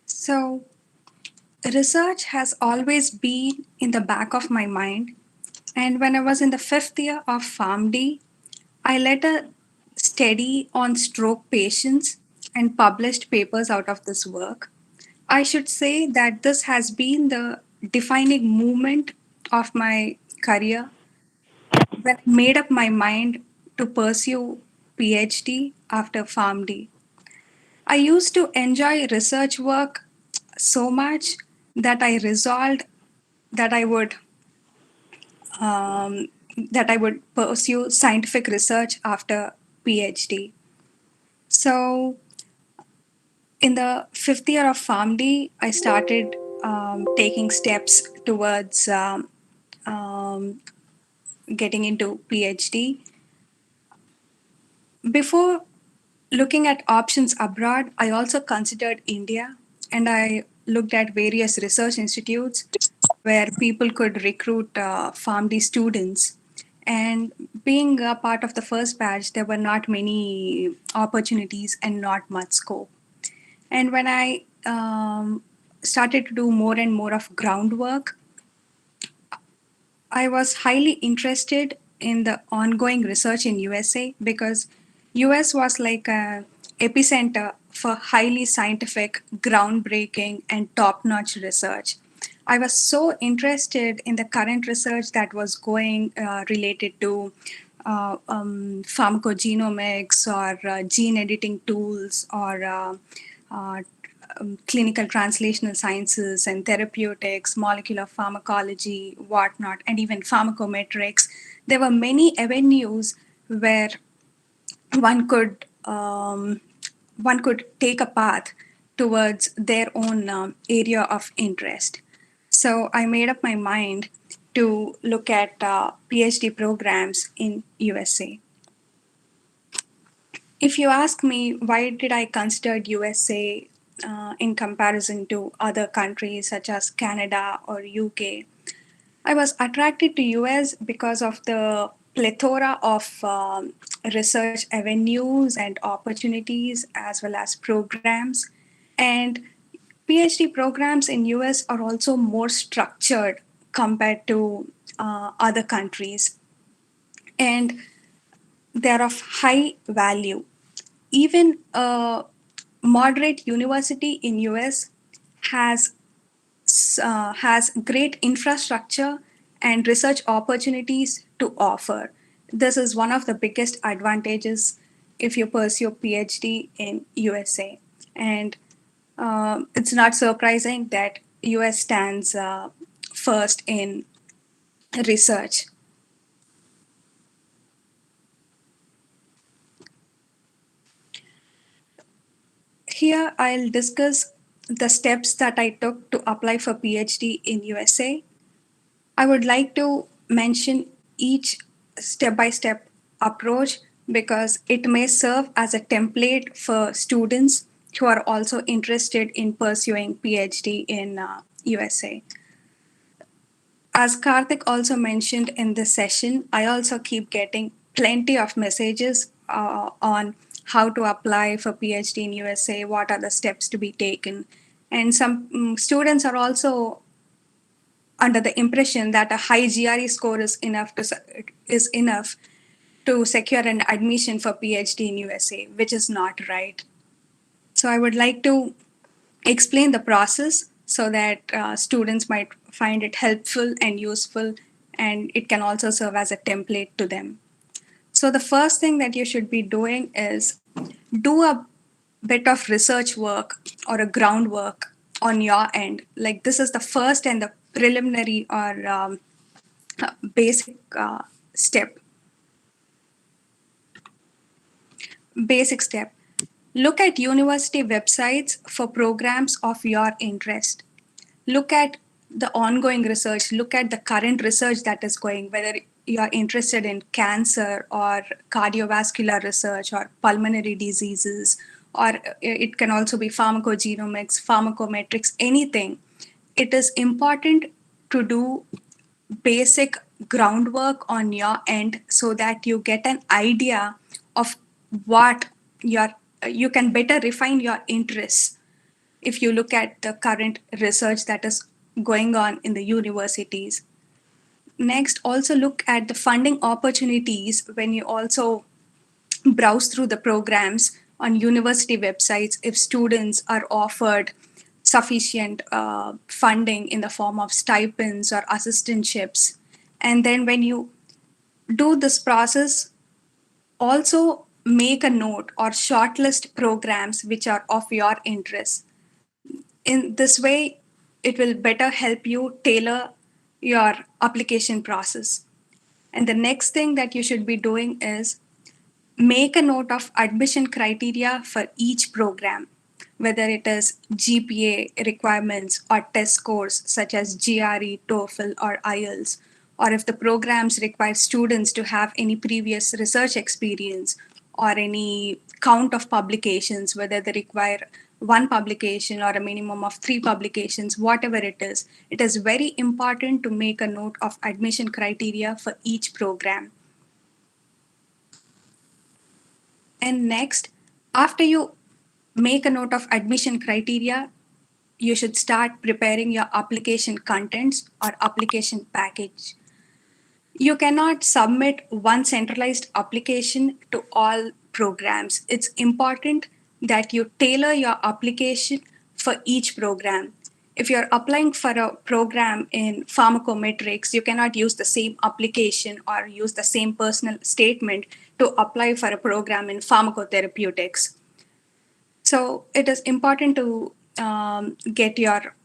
So research has always been in the back of my mind. And when I was in the fifth year of PharmD, I led a study on stroke patients and published papers out of this work. I should say that this has been the defining moment of my career when I made up my mind to pursue PhD after PharmD. I used to enjoy research work so much that I resolved that I would um, pursue scientific research after PhD. So, in the fifth year of PharmD, I started taking steps towards um, getting into PhD. Before looking at options abroad, I also considered India and I looked at various research institutes where people could recruit PharmD students. And being a part of the first batch, there were not many opportunities and not much scope. And when I started to do more and more of groundwork, I was highly interested in the ongoing research in USA because US was like a epicenter for highly scientific, groundbreaking, and top-notch research. I was so interested in the current research that was going related to pharmacogenomics or gene editing tools or uh, clinical translational sciences and therapeutics, molecular pharmacology, whatnot, and even pharmacometrics. There were many avenues where one could take a path towards their own area of interest. So I made up my mind to look at PhD programs in USA. If you ask me why did I consider USA in comparison to other countries such as Canada or UK, I was attracted to US because of the plethora of research avenues and opportunities as well as programs. And PhD programs in US are also more structured compared to other countries. And they're of high value. Even a moderate university in US has has great infrastructure and research opportunities to offer. This is one of the biggest advantages if you pursue PhD in USA. And it's not surprising that US stands first in research. Here I'll discuss the steps that I took to apply for PhD in USA. I would like to mention each step-by-step approach because it may serve as a template for students who are also interested in pursuing PhD in USA. As Karthik also mentioned in this session, I also keep getting plenty of messages on how to apply for PhD in USA, what are the steps to be taken. And some students are also under the impression that a high GRE score is enough to secure an admission for PhD in USA, which is not right. So I would like to explain the process so that students might find it helpful and useful, and it can also serve as a template to them. So the first thing that you should be doing is do a bit of research work or a groundwork on your end. Like this is the first and the preliminary or basic step. Basic step. Look at university websites for programs of your interest. Look at the ongoing research, look at the current research that is going, whether you're interested in cancer or cardiovascular research or pulmonary diseases, or it can also be pharmacogenomics, pharmacometrics, anything. It is important to do basic groundwork on your end so that you get an idea of what you can better refine your interests if you look at the current research that is going on in the universities. Next, also look at the funding opportunities when you also browse through the programs on university websites if students are offered sufficient funding in the form of stipends or assistantships. And then when you do this process, also make a note or shortlist programs which are of your interest. In this way, it will better help you tailor your application process. And the next thing that you should be doing is make a note of admission criteria for each program, whether it is GPA requirements or test scores such as GRE, TOEFL, or IELTS, or if the programs require students to have any previous research experience or any count of publications, whether they require one publication or a minimum of 3 publications, whatever it is very important to make a note of admission criteria for each program. And next, after you make a note of admission criteria, you should start preparing your application contents or application package. You cannot submit one centralized application to all programs. It's important that you tailor your application for each program. If you're applying for a program in pharmacometrics, you cannot use the same application or use the same personal statement to apply for a program in pharmacotherapeutics. So it is important to get your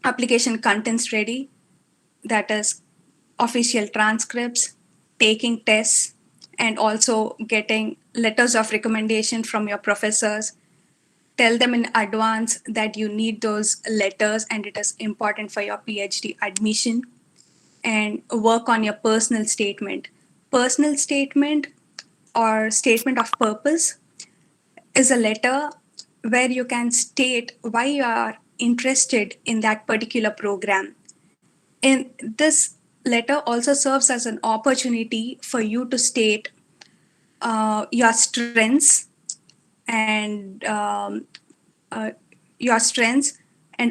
application contents ready. That is official transcripts, taking tests, and also getting letters of recommendation from your professors. Tell them in advance that you need those letters and it is important for your PhD admission. And work on your personal statement. Personal statement or statement of purpose is a letter where you can state why you are interested in that particular program. And this letter also serves as an opportunity for you to state your strengths and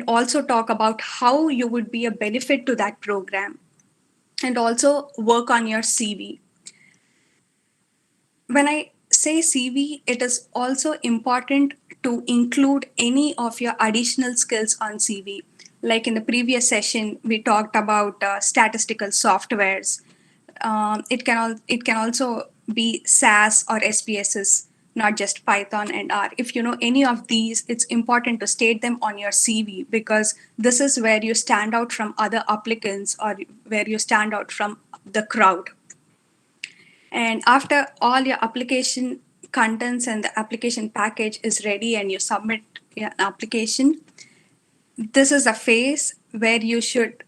also talk about how you would be a benefit to that program, and also work on your CV. When I say CV, it is also important to include any of your additional skills on CV. Like in the previous session, we talked about statistical softwares. It can also be SAS or SPSS, not just Python and R. If you know any of these, it's important to state them on your CV because this is where you stand out from other applicants or where you stand out from the crowd. And after all your application contents and the application package is ready and you submit an application, this is a phase where you should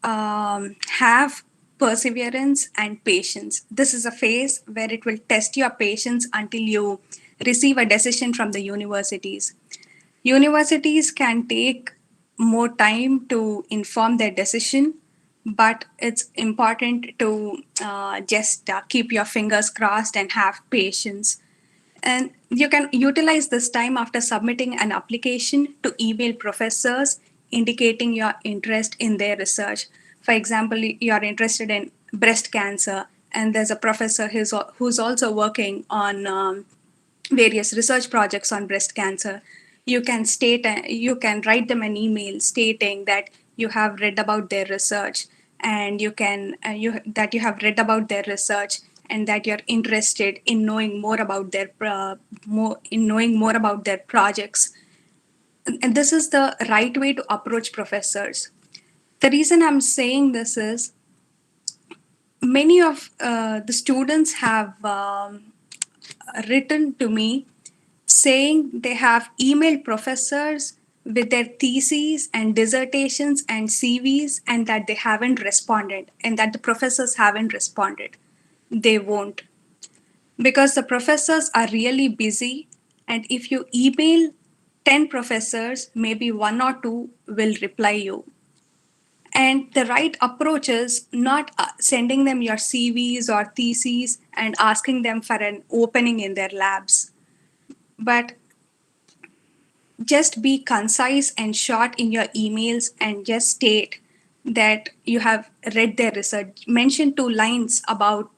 have perseverance and patience. This is a phase where it will test your patience until you receive a decision from the universities. Universities can take more time to inform their decision, but it's important to just keep your fingers crossed and have patience. And you can utilize this time after submitting an application to email professors indicating your interest in their research. For example, you're interested in breast cancer, and there's a professor who's also working on various research projects on breast cancer. You can write them an email stating that you have read about their research, and you can that you have read about their research, and that you're interested in knowing more about their projects. And this is the right way to approach professors. The reason I'm saying this is many of the students have written to me saying they have emailed professors with their theses and dissertations and CVs, and that they haven't responded, and that the professors haven't responded. They won't, because the professors are really busy. And if you email 10 professors, maybe one or two will reply you. And the right approach is not sending them your CVs or theses and asking them for an opening in their labs, but just be concise and short in your emails, and just state that you have read their research. Mention 2 lines about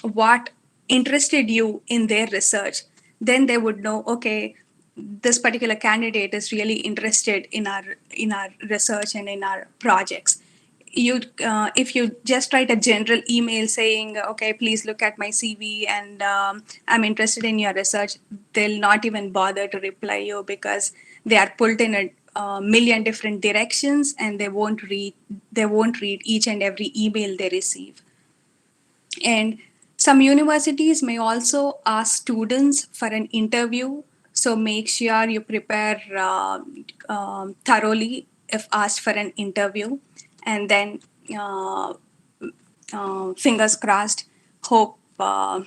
what interested you in their research. Then they would know, okay, this particular candidate is really interested in our research and in our projects. If you just write a general email saying, okay, please look at my CV, and I'm interested in your research, they'll not even bother to reply you, because they are pulled in a million different directions, and they won't read each and every email they receive. And some universities may also ask students for an interview, so make sure you prepare thoroughly if asked for an interview. And then fingers crossed, hope to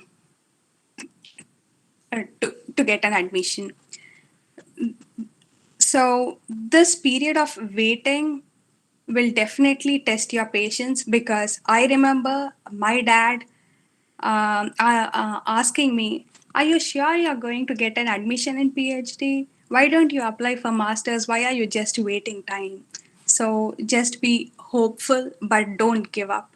get an admission. So this period of waiting will definitely test your patience, because I remember my dad asking me, are you sure you're going to get an admission in PhD? Why don't you apply for masters? Why are you just waiting time? So just be hopeful, but don't give up.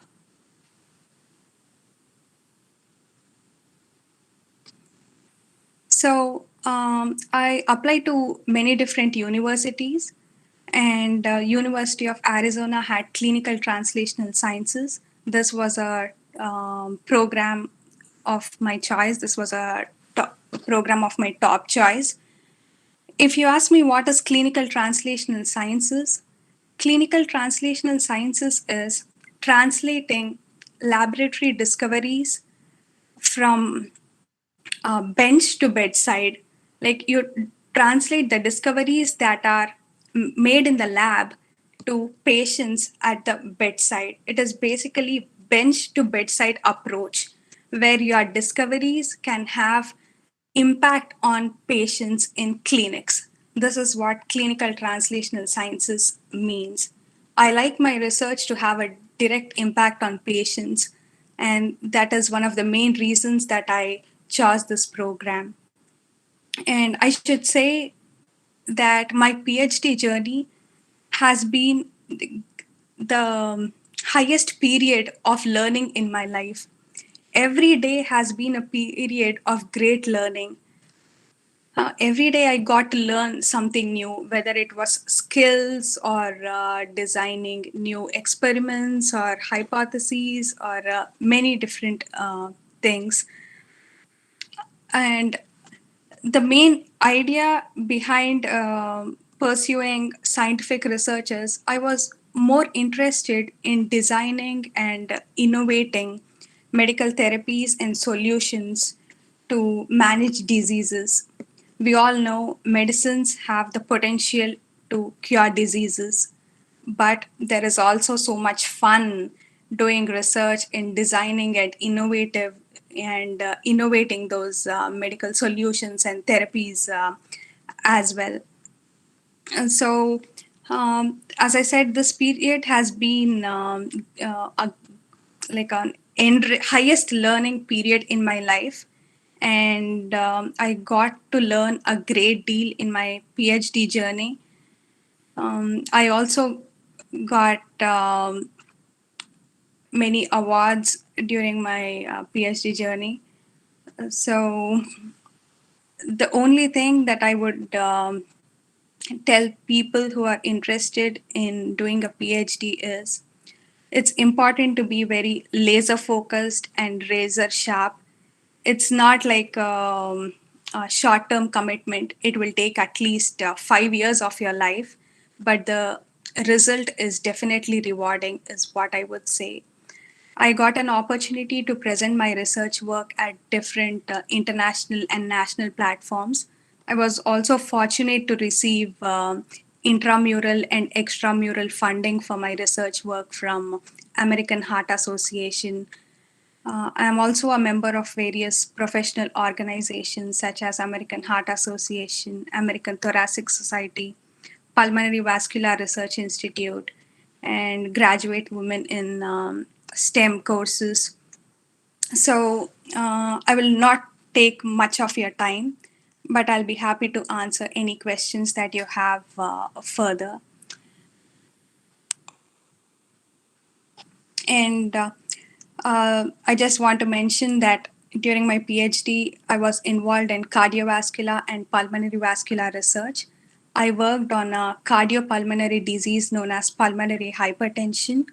So I applied to many different universities, and University of Arizona had clinical translational sciences. This was a program of my choice. This was a program of my top choice. If you ask me what is clinical translational sciences, clinical translational sciences is translating laboratory discoveries from bench to bedside. Like, you translate the discoveries that are made in the lab to patients at the bedside. It is basically bench to bedside approach, where your discoveries can have impact on patients in clinics. This is what clinical translational sciences means. I like my research to have a direct impact on patients, and that is one of the main reasons that I chose this program. And I should say that my PhD journey has been the highest period of learning in my life. Every day has been a period of great learning. Every day I got to learn something new, whether it was skills or designing new experiments or hypotheses or many different things. And the main idea behind pursuing scientific research is I was more interested in designing and innovating medical therapies and solutions to manage diseases. We all know medicines have the potential to cure diseases, but there is also so much fun doing research in designing and innovating those medical solutions and therapies as well. And so, as I said, this period has been like an highest learning period in my life. And I got to learn a great deal in my PhD journey. I also got many awards during my PhD journey. So the only thing that I would tell people who are interested in doing a PhD is it's important to be very laser focused and razor sharp. It's not like a short term commitment. It will take at least 5 years of your life, but the result is definitely rewarding, is what I would say. I got an opportunity to present my research work at different international and national platforms. I was also fortunate to receive intramural and extramural funding for my research work from American Heart Association. I am also a member of various professional organizations such as American Heart Association, American Thoracic Society, Pulmonary Vascular Research Institute, and graduate women in STEM courses. So I will not take much of your time, but I'll be happy to answer any questions that you have further. And I just want to mention that during my PhD, I was involved in cardiovascular and pulmonary vascular research. I worked on a cardiopulmonary disease known as pulmonary hypertension,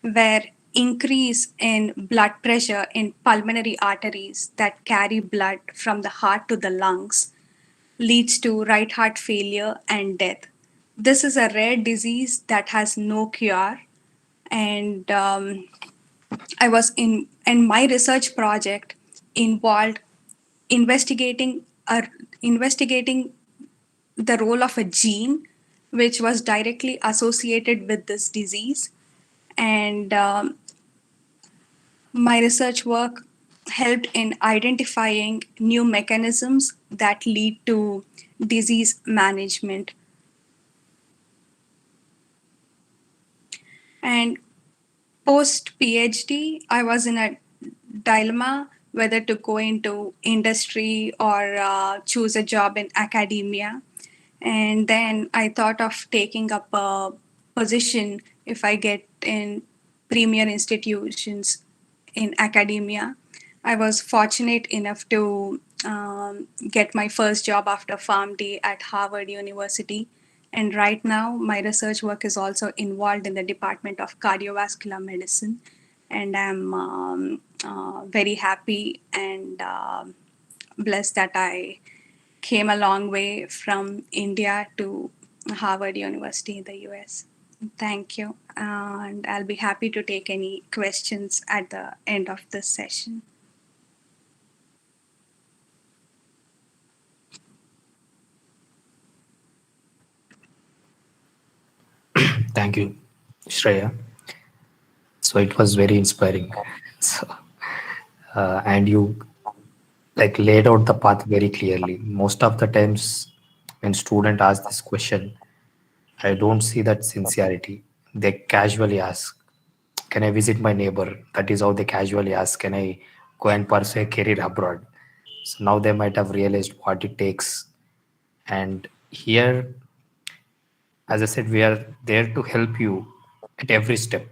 where increase in blood pressure in pulmonary arteries that carry blood from the heart to the lungs leads to right heart failure and death. This is a rare disease that has no cure, and I was in, and my research project involved investigating a, investigating the role of a gene which was directly associated with this disease. And my research work helped in identifying new mechanisms that lead to disease management. And post PhD, I was in a dilemma whether to go into industry or choose a job in academia. And then I thought of taking up a position if I get in premier institutions in academia. I was fortunate enough to get my first job after PharmD at Harvard University. And right now, my research work is also involved in the Department of Cardiovascular Medicine. And I'm very happy and blessed that I came a long way from India to Harvard University in the US. Thank you. And I'll be happy to take any questions at the end of this session. Thank you, Shreya. So it was very inspiring. So, and you like laid out the path very clearly. Most of the times when student ask this question, I don't see that sincerity. They casually ask, can I visit my neighbor? That is how they casually ask, can I go and pursue a career abroad? So now they might have realized what it takes. And here, as I said, we are there to help you at every step.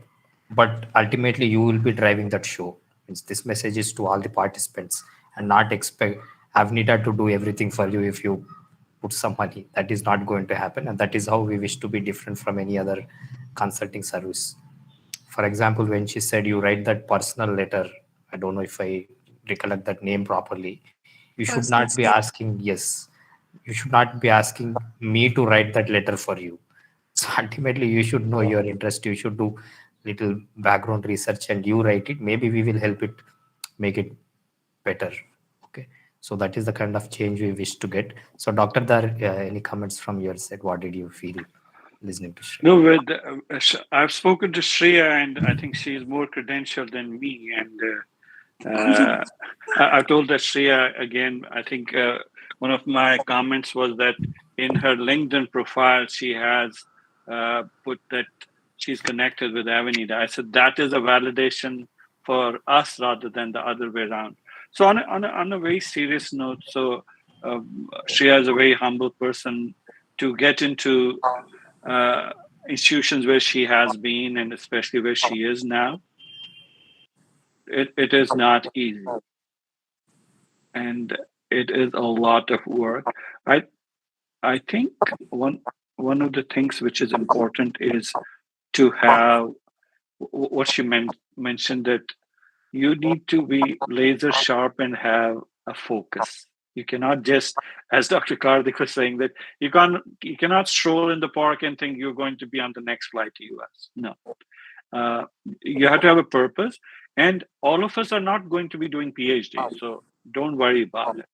But ultimately, you will be driving that show. Means this message is to all the participants and not expect Avnita to do everything for you if you put some money. That is not going to happen. And that is how we wish to be different from any other consulting service. For example, when she said you write that personal letter, I don't know if I recollect that name properly, you should not be asking, yes, you should not be asking me to write that letter for you. So ultimately, you should know your interest. You should do little background research and you write it. Maybe we will help it make it better. Okay. So that is the kind of change we wish to get. So Dr. Dar, any comments from your side? What did you feel listening to Shreya? No, with I've spoken to Shreya, and I think she's more credentialed than me. And I've told that Shreya again. I think one of my comments was that in her LinkedIn profile, she has put that she's connected with Avenida. I said that is a validation for us rather than the other way around. So on a very serious note, so Shreya is a very humble person to get into institutions where she has been and especially where she is now. It is not easy, and it is a lot of work. I think one of the things which is important is to have what she mentioned, that you need to be laser sharp and have a focus. You cannot just, as Dr. Karthik was saying, that you cannot stroll in the park and think you're going to be on the next flight to US. No, uh, you have to have a purpose, and all of us are not going to be doing PhD, so don't worry about it.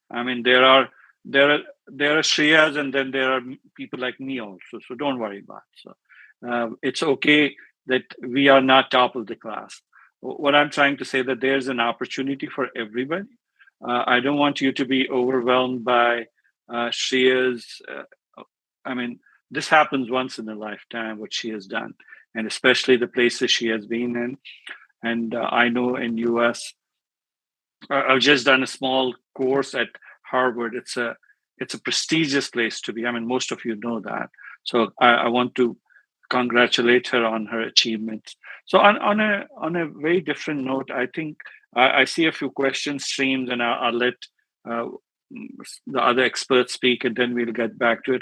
I mean, there are there are Shreyas, and then there are people like me also, so don't worry about it. So it's okay that we are not top of the class. What I'm trying to say, that there's an opportunity for everybody. I don't want you to be overwhelmed by Shreya's. I mean, this happens once in a lifetime, what she has done, and especially the places she has been in. And I know in US, I've just done a small course at Harvard. It's a prestigious place to be. I mean, most of you know that. So I want to congratulate her on her achievements. So on a very different note, I think I see a few question streams, and I'll let uh, the other experts speak, and then we'll get back to it.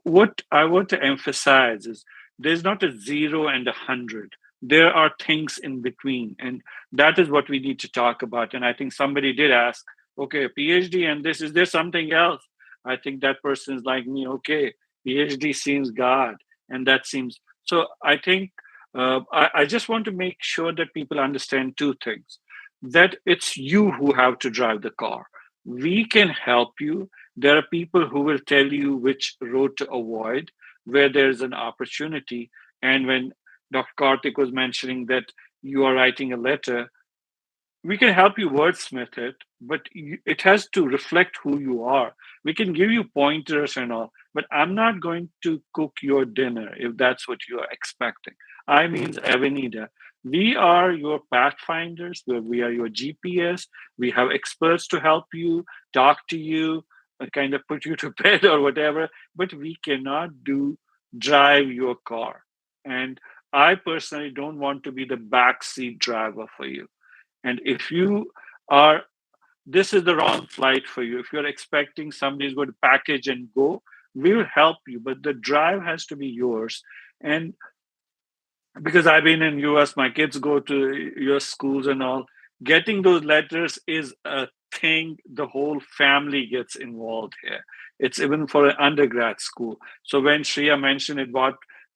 What I want to emphasize is there's not a 0 and a 100. There are things in between, and that is what we need to talk about. And I think somebody did ask, okay, a PhD and this, is there something else? I think that person is like me, okay, PhD seems God, and that seems so. I think I just want to make sure that people understand two things: that it's you who have to drive the car. We can help you. There are people who will tell you which road to avoid, where there's an opportunity. And when Dr. Karthik was mentioning that you are writing a letter, we can help you wordsmith it, but it has to reflect who you are. We can give you pointers and all, but I'm not going to cook your dinner if that's what you are expecting. I means Avenida. We are your pathfinders, where we are your GPS. We have experts to help you, talk to you, kind of put you to bed or whatever, but we cannot drive your car. And I personally don't want to be the backseat driver for you. And if you are, this is the wrong flight for you. If you're expecting somebody's going to package and go, we'll help you, but the drive has to be yours. And because I've been in US, my kids go to US schools and all, getting those letters is a thing. The whole family gets involved here. It's even for an undergrad school. So when Shreya mentioned it, what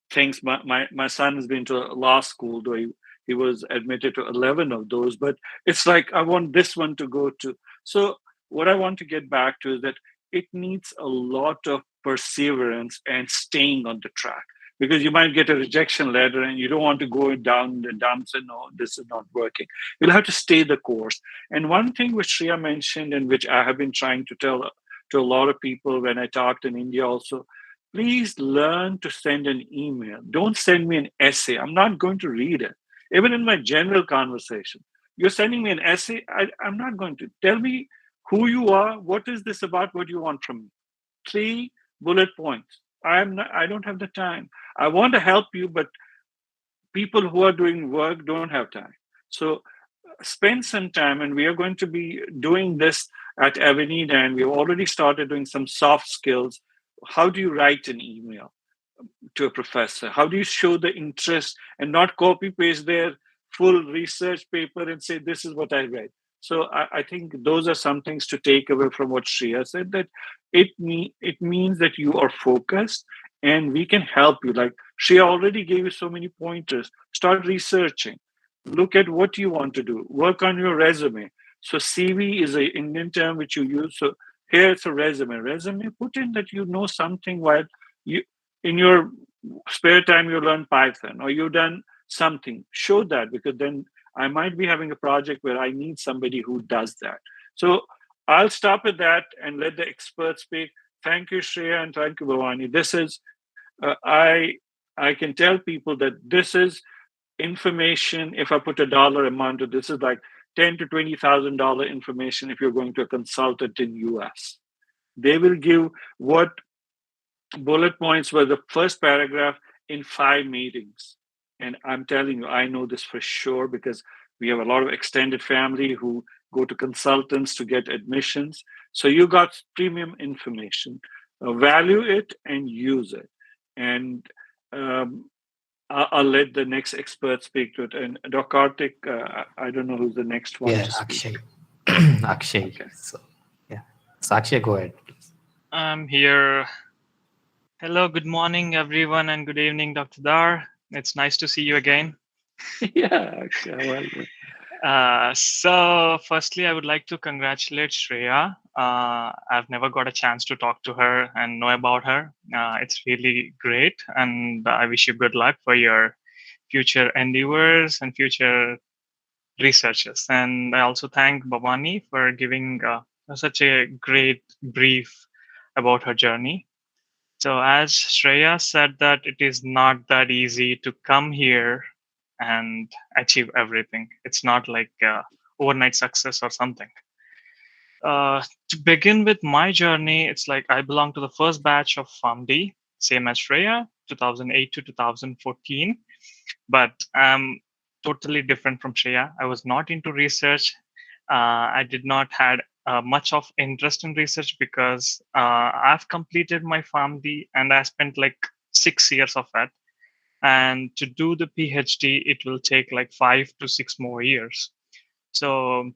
things, my son has been to law school, though he was admitted to 11 of those, but it's like, I want this one to go to. So what I want to get back to is that it needs a lot of perseverance and staying on the track, because you might get a rejection letter and you don't want to go down the dumps and no, this is not working. You'll have to stay the course. And one thing which Shreya mentioned, and which I have been trying to tell to a lot of people when I talked in India also, please learn to send an email. Don't send me an essay. I'm not going to read it. Even in my general conversation, you're sending me an essay. I'm not going to. Tell me who you are. What is this about? What you want from me? 3 bullet points. I don't have the time. I want to help you, but people who are doing work don't have time. So spend some time, and we are going to be doing this at Avenida, and we've already started doing some soft skills. How do you write an email to a professor? How do you show the interest and not copy paste their full research paper and say, this is what I read? So I think those are some things to take away from what Shreya said, that it means that you are focused and we can help you. Like Shreya already gave you so many pointers. Start researching. Look at what you want to do. Work on your resume. So CV is an Indian term which you use. So here it's a resume. Resume, put in that you know something while you in your spare time you learn Python or you've done something. Show that, because then I might be having a project where I need somebody who does that. So I'll stop at that and let the experts speak. Thank you, Shreya, and thank you, Bhavani. This is I can tell people that this is information. If I put a dollar amount to this, is like $10,000 to $20,000 information. If you're going to a consultant in US, they will give what bullet points were the first paragraph in 5 meetings. And I'm telling you, I know this for sure because we have a lot of extended family who go to consultants to get admissions. So you got premium information. value it and use it. And um, I'll let the next expert speak to it. And Dr. Karthik, I don't know who's the next one Yeah, to speak. Akshay. Akshay. Okay. So yeah. So Akshay, go ahead. I'm here. Hello, good morning, everyone, and good evening, Dr. Dar. It's nice to see you again. Yeah, Akshay, well, So, firstly, I would like to congratulate Shreya. I've never got a chance to talk to her and know about her. It's really great, and I wish you good luck for your future endeavors and future researches. And I also thank Bhavani for giving such a great brief about her journey. So, as Shreya said, that it is not that easy to come here and achieve everything. It's not like overnight success or something. To begin with my journey, it's like I belong to the first batch of PharmD, same as Shreya, 2008 to 2014. But I'm totally different from Shreya. I was not into research. I did not had much of interest in research because I've completed my PharmD and I spent like 6 years of it. And to do the PhD, it will take like 5 to 6 more years. So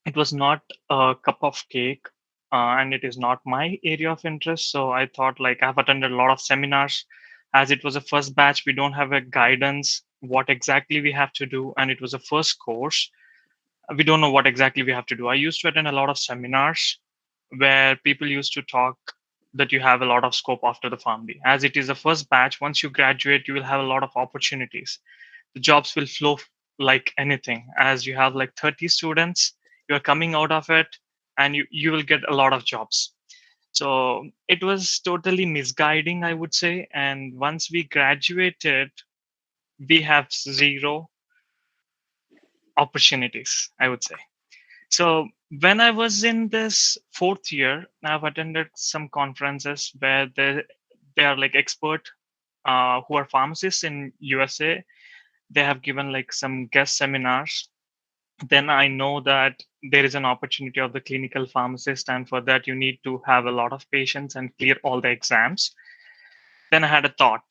it was not a cup of cake, and it is not my area of interest. So I thought like I've attended a lot of seminars. As it was a first batch, we don't have a guidance what exactly we have to do, and it was a first course. We don't know what exactly we have to do. I used to attend a lot of seminars where people used to talk that you have a lot of scope after the PharmD. As it is the first batch, once you graduate, you will have a lot of opportunities. The jobs will flow like anything. As you have like 30 students, you're coming out of it and you will get a lot of jobs. So it was totally misguiding, I would say. And once we graduated, we have zero opportunities, I would say. So when I was in this fourth year, I've attended some conferences where they are like expert who are pharmacists in USA. They have given like some guest seminars. Then I know that there is an opportunity of the clinical pharmacist, and for that you need to have a lot of patience and clear all the exams. Then I had a thought.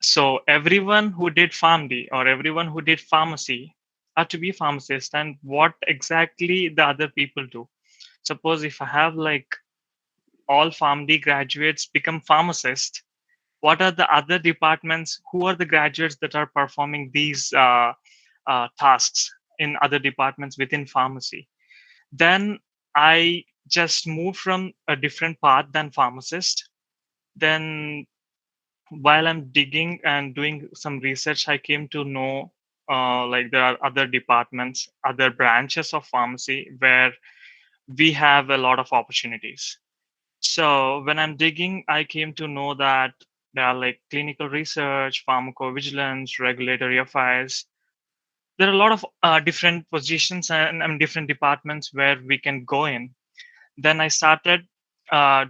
So everyone who did PharmD or everyone who did pharmacy are to be pharmacist, and what exactly the other people do. Suppose if I have like all PharmD graduates become pharmacists, what are the other departments? Who are the graduates that are performing these tasks in other departments within pharmacy? Then I just moved from a different path than pharmacist. Then while I'm digging and doing some research, I came to know like there are other departments, other branches of pharmacy where we have a lot of opportunities. So when I'm digging, I came to know that there are like clinical research, pharmacovigilance, regulatory affairs. There are a lot of different positions and different departments where we can go in. Then I started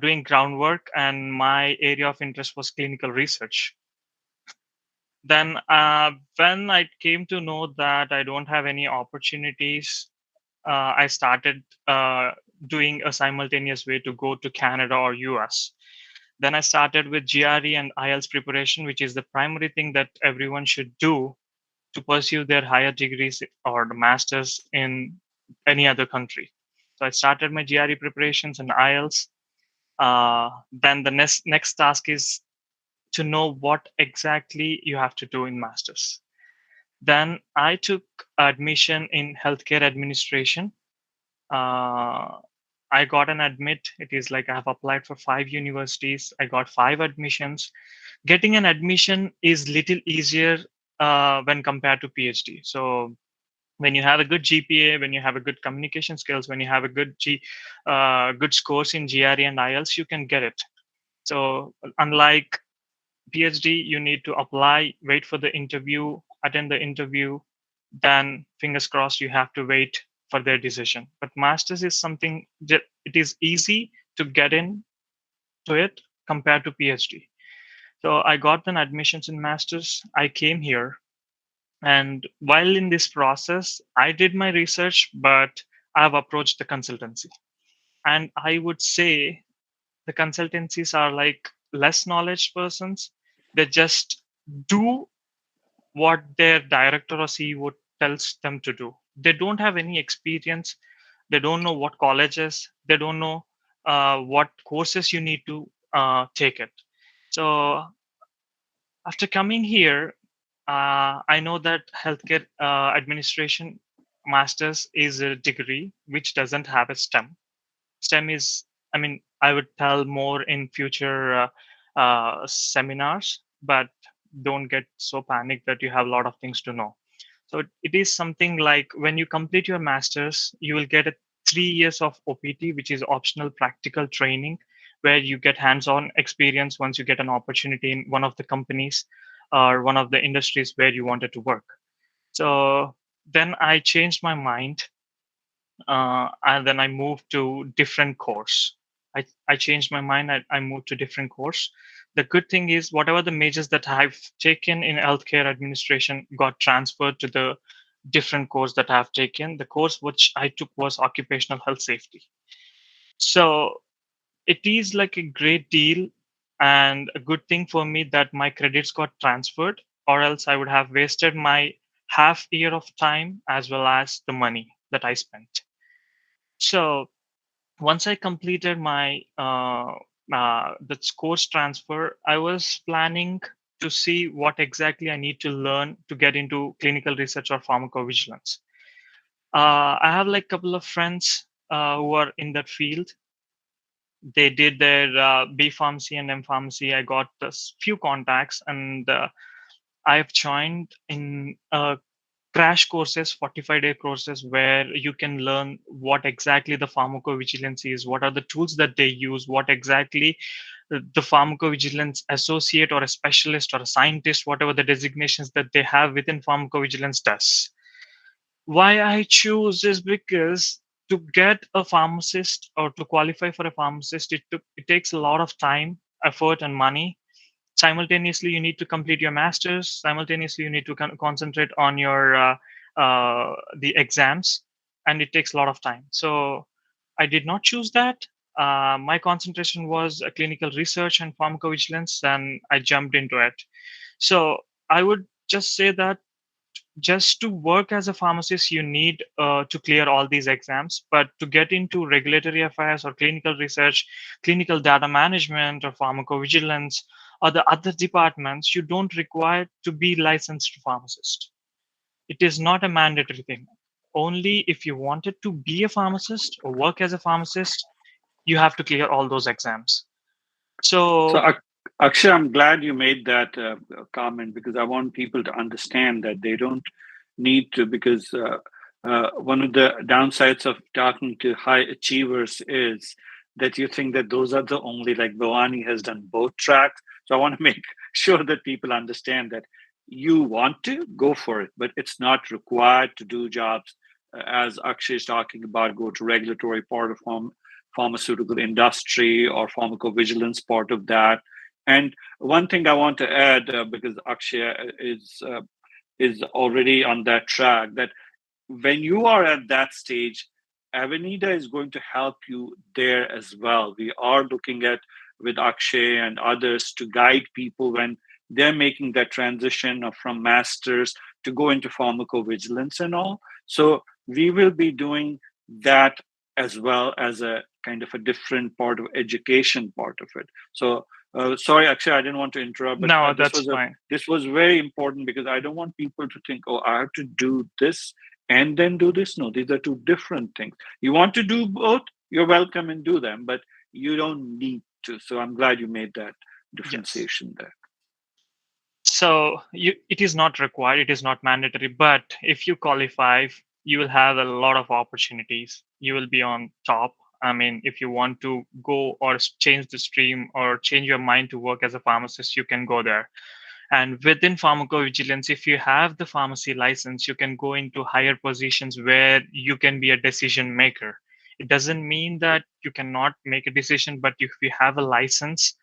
doing groundwork, and my area of interest was clinical research. Then when I came to know that I don't have any opportunities, I started doing a simultaneous way to go to Canada or US. Then I started with GRE and IELTS preparation, which is the primary thing that everyone should do to pursue their higher degrees or the masters in any other country. So I started my GRE preparations and IELTS. Then the next task is to know what exactly you have to do in masters. Then I took admission in healthcare administration. Uh, I got an admit. It is like I have applied for 5 universities. I got 5 admissions. Getting an admission is little easier when compared to PhD. So when you have a good GPA, when you have a good communication skills, when you have a good scores in GRE and IELTS, you can get it. So unlike PhD, you need to apply, wait for the interview, attend the interview, then fingers crossed you have to wait for their decision. But masters is something that it is easy to get in to it compared to PhD. So I got an admissions in masters. I came here, and while in this process, I did my research, but I've approached the consultancy. And I would say the consultancies are like less knowledge persons. They just do what their director or CEO tells them to do. They don't have any experience. They don't know what colleges. They don't know what courses you need to take it. So after coming here, I know that healthcare administration masters is a degree which doesn't have a STEM. STEM is, I mean, I would tell more in future seminars, but don't get so panicked that you have a lot of things to know. So it is something like when you complete your master's, you will get a 3 years of OPT, which is optional practical training, where you get hands-on experience once you get an opportunity in one of the companies or one of the industries where you wanted to work. So then I changed my mind, and then I moved to different course. I changed my mind. I moved to different course. The good thing is whatever the majors that I've taken in healthcare administration got transferred to the different course that I've taken. The course which I took was occupational health safety. So it is like a great deal and a good thing for me that my credits got transferred, or else I would have wasted my half year of time as well as the money that I spent. So once I completed my the course transfer, I was planning to see what exactly I need to learn to get into clinical research or pharmacovigilance. I have like a couple of friends who are in that field. They did their B pharmacy and M pharmacy. I got a few contacts, and I've joined in crash courses, 45-day courses, where you can learn what exactly the pharmacovigilance is, what are the tools that they use, what exactly the pharmacovigilance associate or a specialist or a scientist, whatever the designations that they have within pharmacovigilance does. Why I choose is because to get a pharmacist or to qualify for a pharmacist, it takes a lot of time, effort, and money. Simultaneously you need to complete your masters, simultaneously you need to concentrate on your the exams, and it takes a lot of time. So I did not choose that. My concentration was clinical research and pharmacovigilance, and I jumped into it. So I would just say that just to work as a pharmacist, you need to clear all these exams. But to get into regulatory affairs or clinical research, clinical data management, or pharmacovigilance, or the other departments, you don't require to be licensed pharmacist. It is not a mandatory thing. Only if you wanted to be a pharmacist or work as a pharmacist, you have to clear all those exams. So, So Akshay, I'm glad you made that comment, because I want people to understand that they don't need to, because one of the downsides of talking to high achievers is that you think that those are the only, like Bhavani has done both tracks. So I want to make sure that people understand that you want to go for it, but it's not required to do jobs as Akshay is talking about, go to regulatory part of pharmaceutical industry or pharmacovigilance part of that. And one thing I want to add, because Akshay is already on that track, that when you are at that stage, Avenida is going to help you there as well. We are looking at with Akshay and others to guide people when they're making that transition from masters to go into pharmacovigilance and all. So we will be doing that as well as a kind of a different part of education part of it. So sorry, Akshay, I didn't want to interrupt, but no, that's fine. This was very important, because I don't want people to think, oh, I have to do this and then do this. No, these are two different things. You want to do both, you're welcome and do them, but you don't need to. So I'm glad you made that differentiation there. So it is not required, it is not mandatory, but if you qualify, you will have a lot of opportunities. You will be on top. I mean, if you want to go or change the stream or change your mind to work as a pharmacist, you can go there. And within pharmacovigilance, if you have the pharmacy license, you can go into higher positions where you can be a decision maker. It doesn't mean that you cannot make a decision, but if you have a license,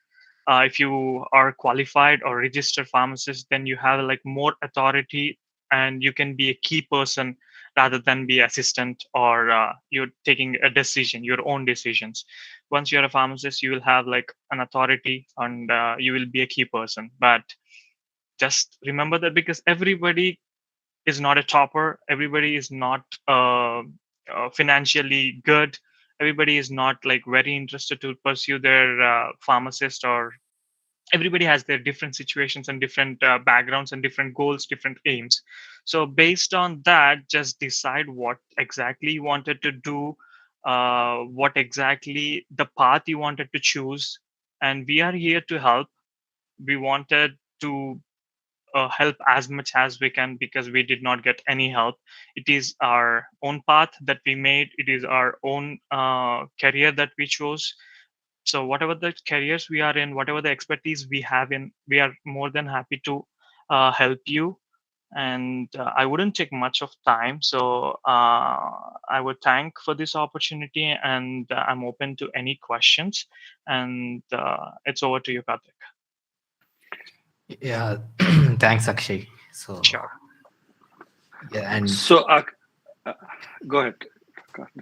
if you are qualified or registered pharmacist, then you have like more authority and you can be a key person rather than be assistant or you're taking a decision, your own decisions. Once you're a pharmacist, you will have like an authority and you will be a key person. But just remember that, because everybody is not a topper, everybody is not financially good, everybody is not like very interested to pursue their pharmacist, or everybody has their different situations and different backgrounds and different goals, different aims. So based on that, just decide what exactly you wanted to do, what exactly the path you wanted to choose, and we are here to help. We wanted to help as much as we can, because we did not get any help. It is our own path that we made, it is our own career that we chose. So whatever the careers we are in, whatever the expertise we have in, we are more than happy to help you. And I wouldn't take much of time, so I would thank for this opportunity, and I'm open to any questions. And it's over to you, Karthik. Yeah, thanks, Akshay. So, Sure. yeah, and So, go ahead.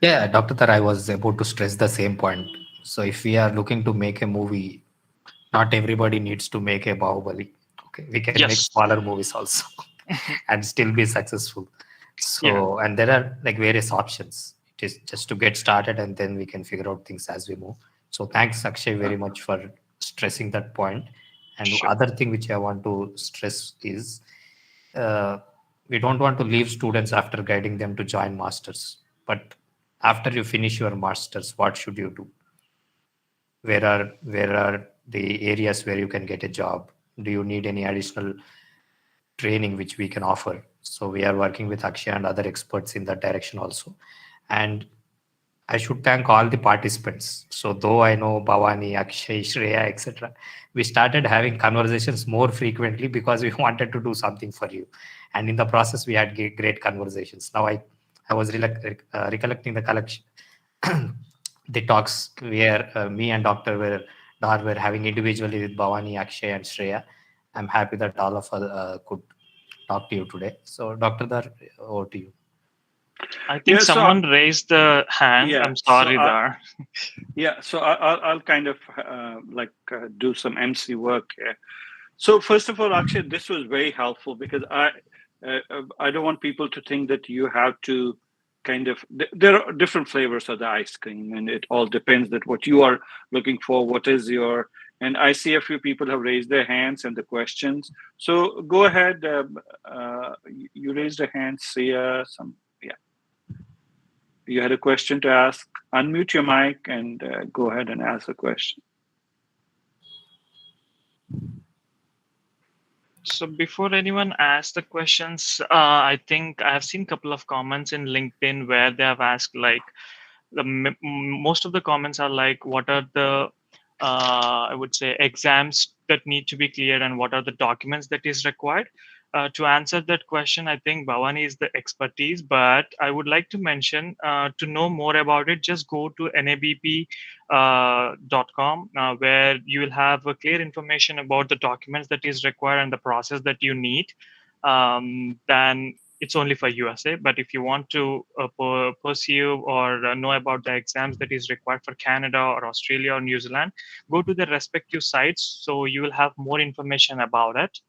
yeah, Dr. Tar, I was about to stress the same point. So, if we are looking to make a movie, not everybody needs to make a Bahubali. Okay, we can make Yes. smaller movies also and still be successful. Yeah. So, and there are like various options. It is just to get started, and then we can figure out things as we move. So, thanks, Akshay, very much for stressing that point. And Sure. other thing which I want to stress is uh, we don't want to leave students after guiding them to join masters. But after you finish your masters, what should you do? Where are the areas where you can get a job? Do you need any additional training which we can offer? So we are working with Akshay and other experts in that direction also. And I should thank all the participants. So though I know Bhavani, Akshay, Shreya, etc., we started having conversations more frequently because we wanted to do something for you. And in the process, we had great conversations. Now I was recollecting the collection, the talks where me and Dar were having individually with Bhavani, Akshay, and Shreya. I'm happy that all of us could talk to you today. So, Dr. Dar, over to you. I think Yeah, so someone raised the hand. yeah, I'm sorry, so Dar. I'll kind of do some MC work here. So first of all, actually, this was very helpful because I don't want people to think that you have to kind of, there are different flavors of the ice cream, and it all depends that what you are looking for, what is your, and I see a few people have raised their hands and the questions. So go ahead, you raised a hand, Sia, you had a question to ask. Unmute your mic and go ahead and ask a question. So before anyone asks the questions, I think I have seen a couple of comments in LinkedIn where they have asked like, most of the comments are like, what are the I would say exams that need to be cleared, and what are the documents that is required. To answer that question, I think Bhavani is the expertise, but I would like to mention, to know more about it, just go to nabp.com, where you will have a clear information about the documents that is required and the process that you need. Then it's only for USA. But if you want to pursue or know about the exams that is required for Canada or Australia or New Zealand, go to the respective sites. So you will have more information about it.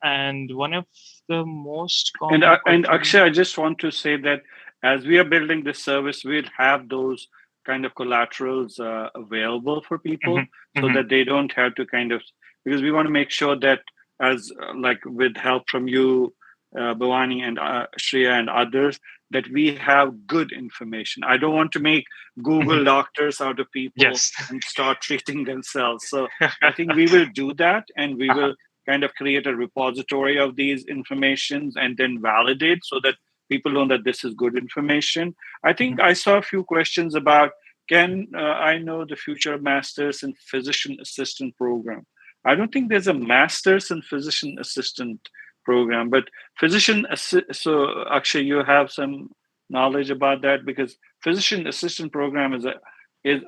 And one of the most common and Akshay, I just want to say that as we are building this service, we'll have those kind of collaterals available for people so that they don't have to kind of, because we want to make sure that as like with help from you, Bhavani and Shreya and others, that we have good information. I don't want to make Google doctors out of people and start treating themselves. So I think we will do that, and we will kind of create a repository of these informations and then validate so that people know that this is good information. I think I saw a few questions about, can I know the future masters in physician assistant program? I don't think there's a masters in physician assistant program, but so Akshay, you have some knowledge about that, because physician assistant program is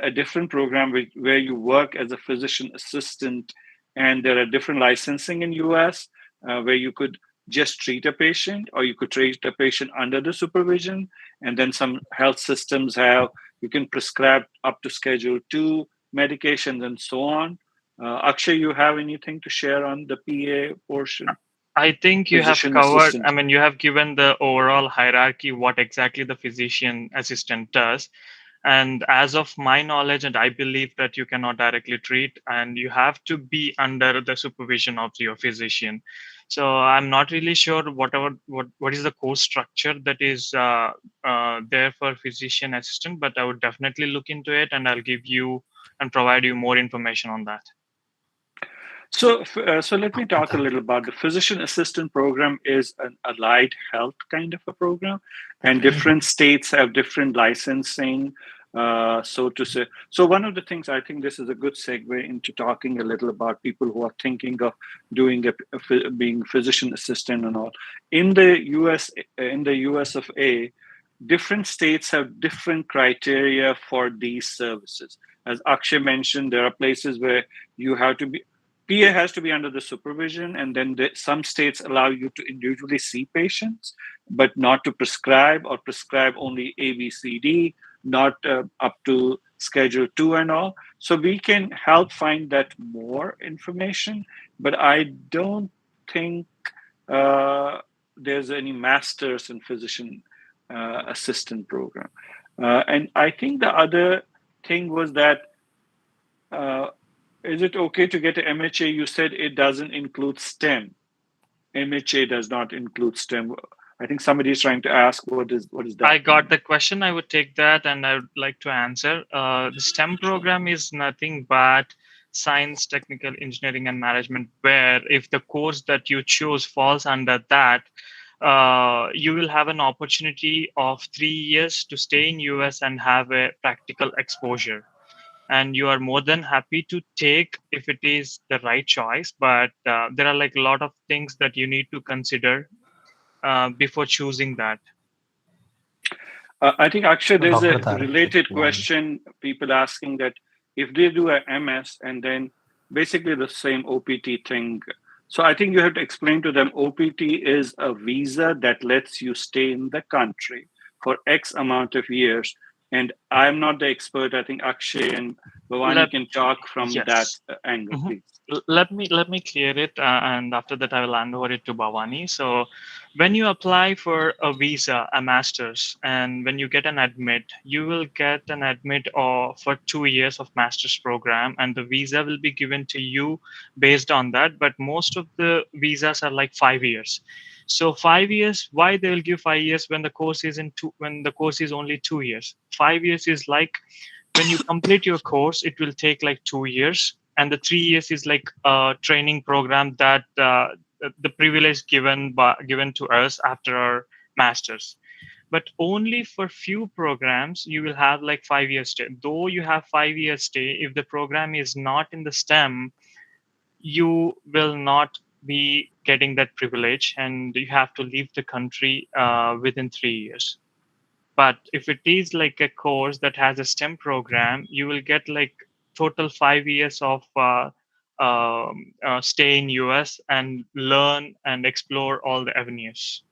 a different program where you work as a physician assistant, and there are different licensing in US where you could just treat a patient, or you could treat a patient under the supervision. And then some health systems have, you can prescribe up to Schedule 2 medications and so on. Akshay, you have anything to share on the PA portion? I think you have Physician covered, assistant. I mean, you have given the overall hierarchy, what exactly the physician assistant does. And as of my knowledge, and I believe that you cannot directly treat, and you have to be under the supervision of your physician. So I'm not really sure what is the course structure that is there for physician assistant, but I would definitely look into it, and I'll give you and provide you more information on that. So let me talk a little about the physician assistant program. Is an allied health kind of a program, and different states have different licensing, so to say. So one of the things, I think this is a good segue into talking a little about people who are thinking of doing being physician assistant and all. In the US of A, different states have different criteria for these services. As Akshay mentioned, there are places where you have to be, PA has to be under the supervision, and then some states allow you to individually see patients, but not to prescribe, or prescribe only A, B, C, D, not up to Schedule 2 and all. So we can help find that more information, but I don't think there's any masters in physician assistant program. And I think the other thing was that, is it okay to get an MHA? You said it doesn't include STEM. MHA does not include STEM. I think somebody is trying to ask what is that? I got the question. I would take that, and I would like to answer. The STEM program is nothing but science, technical, engineering, and management, where if the course that you choose falls under that, you will have an opportunity of 3 years to stay in US and have a practical exposure. And you are more than happy to take if it is the right choice. But there are like a lot of things that you need to consider before choosing that. I think actually there's Dr. a Tarak, related one. question, people asking that if they do a MS and then basically the same OPT thing. So I think you have to explain to them OPT is a visa that lets you stay in the country for X amount of years. And I'm not the expert. I think Akshay and Bhavani can talk from that angle, please. Let me clear it, and after that I will hand over it to Bhavani. So when you apply for a visa, a master's, and when you get an admit, you will get an admit for 2 years of master's program, and the visa will be given to you based on that. But most of the visas are like 5 years. So 5 years, why they will give 5 years when the course is when the course is only 2 years? 5 years is like when you complete your course, it will take like 2 years, and the 3 years is like a training program that the privilege given to us after our masters. But only for few programs you will have like 5 years stay. Though you have 5 years stay, if the program is not in the STEM, you will not be getting that privilege, and you have to leave the country within 3 years. But if it is like a course that has a STEM program, you will get like total 5 years of stay in US and learn and explore all the avenues.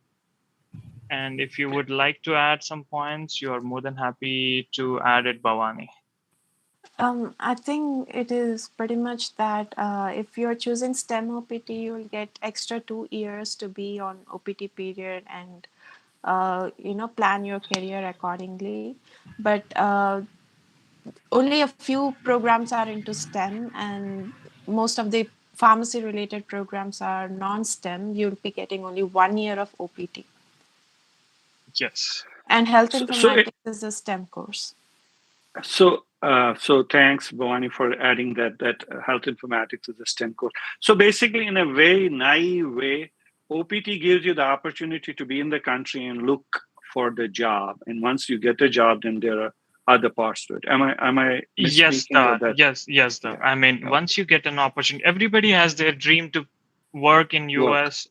And if you would like to add some points, you are more than happy to add it, Bhavani. I think it is pretty much that if you're choosing STEM OPT, you'll get extra 2 years to be on OPT period and plan your career accordingly. But only a few programs are into STEM, and most of the pharmacy related programs are non-STEM. You'll be getting only 1 year of OPT. Yes. And health informatics is a STEM course. So thanks, Bhavani, for adding that health informatics is a STEM course. So basically, in a very naive way, OPT gives you the opportunity to be in the country and look for the job. And once you get the job, then there are other parts to it. Am I Yes, that? yes. Yeah. I mean, once you get an opportunity, everybody has their dream to work in US.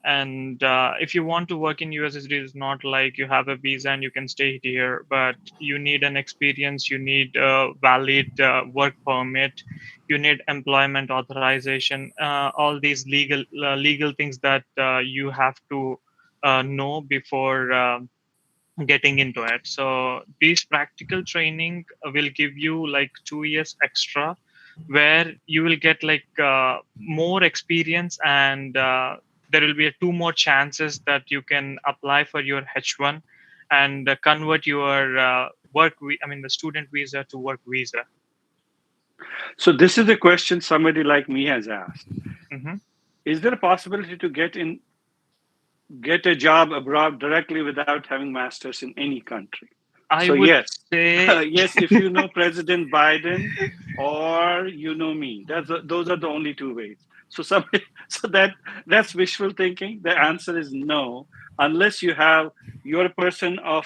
And if you want to work in US, it is not like you have a visa and you can stay here, but you need an experience, you need a valid work permit, you need employment authorization, all these legal things that you have to know before getting into it. So this practical training will give you like 2 years extra, where you will get like more experience, and there will be two more chances that you can apply for your H1 and convert your the student visa to work visa. So this is a question somebody like me has asked. Mm-hmm. Is there a possibility to get a job abroad directly without having masters in any country? I So would yes, say yes. If you know President Biden or you know me, those are the only two ways. So so that's wishful thinking. The answer is no, unless you're a person of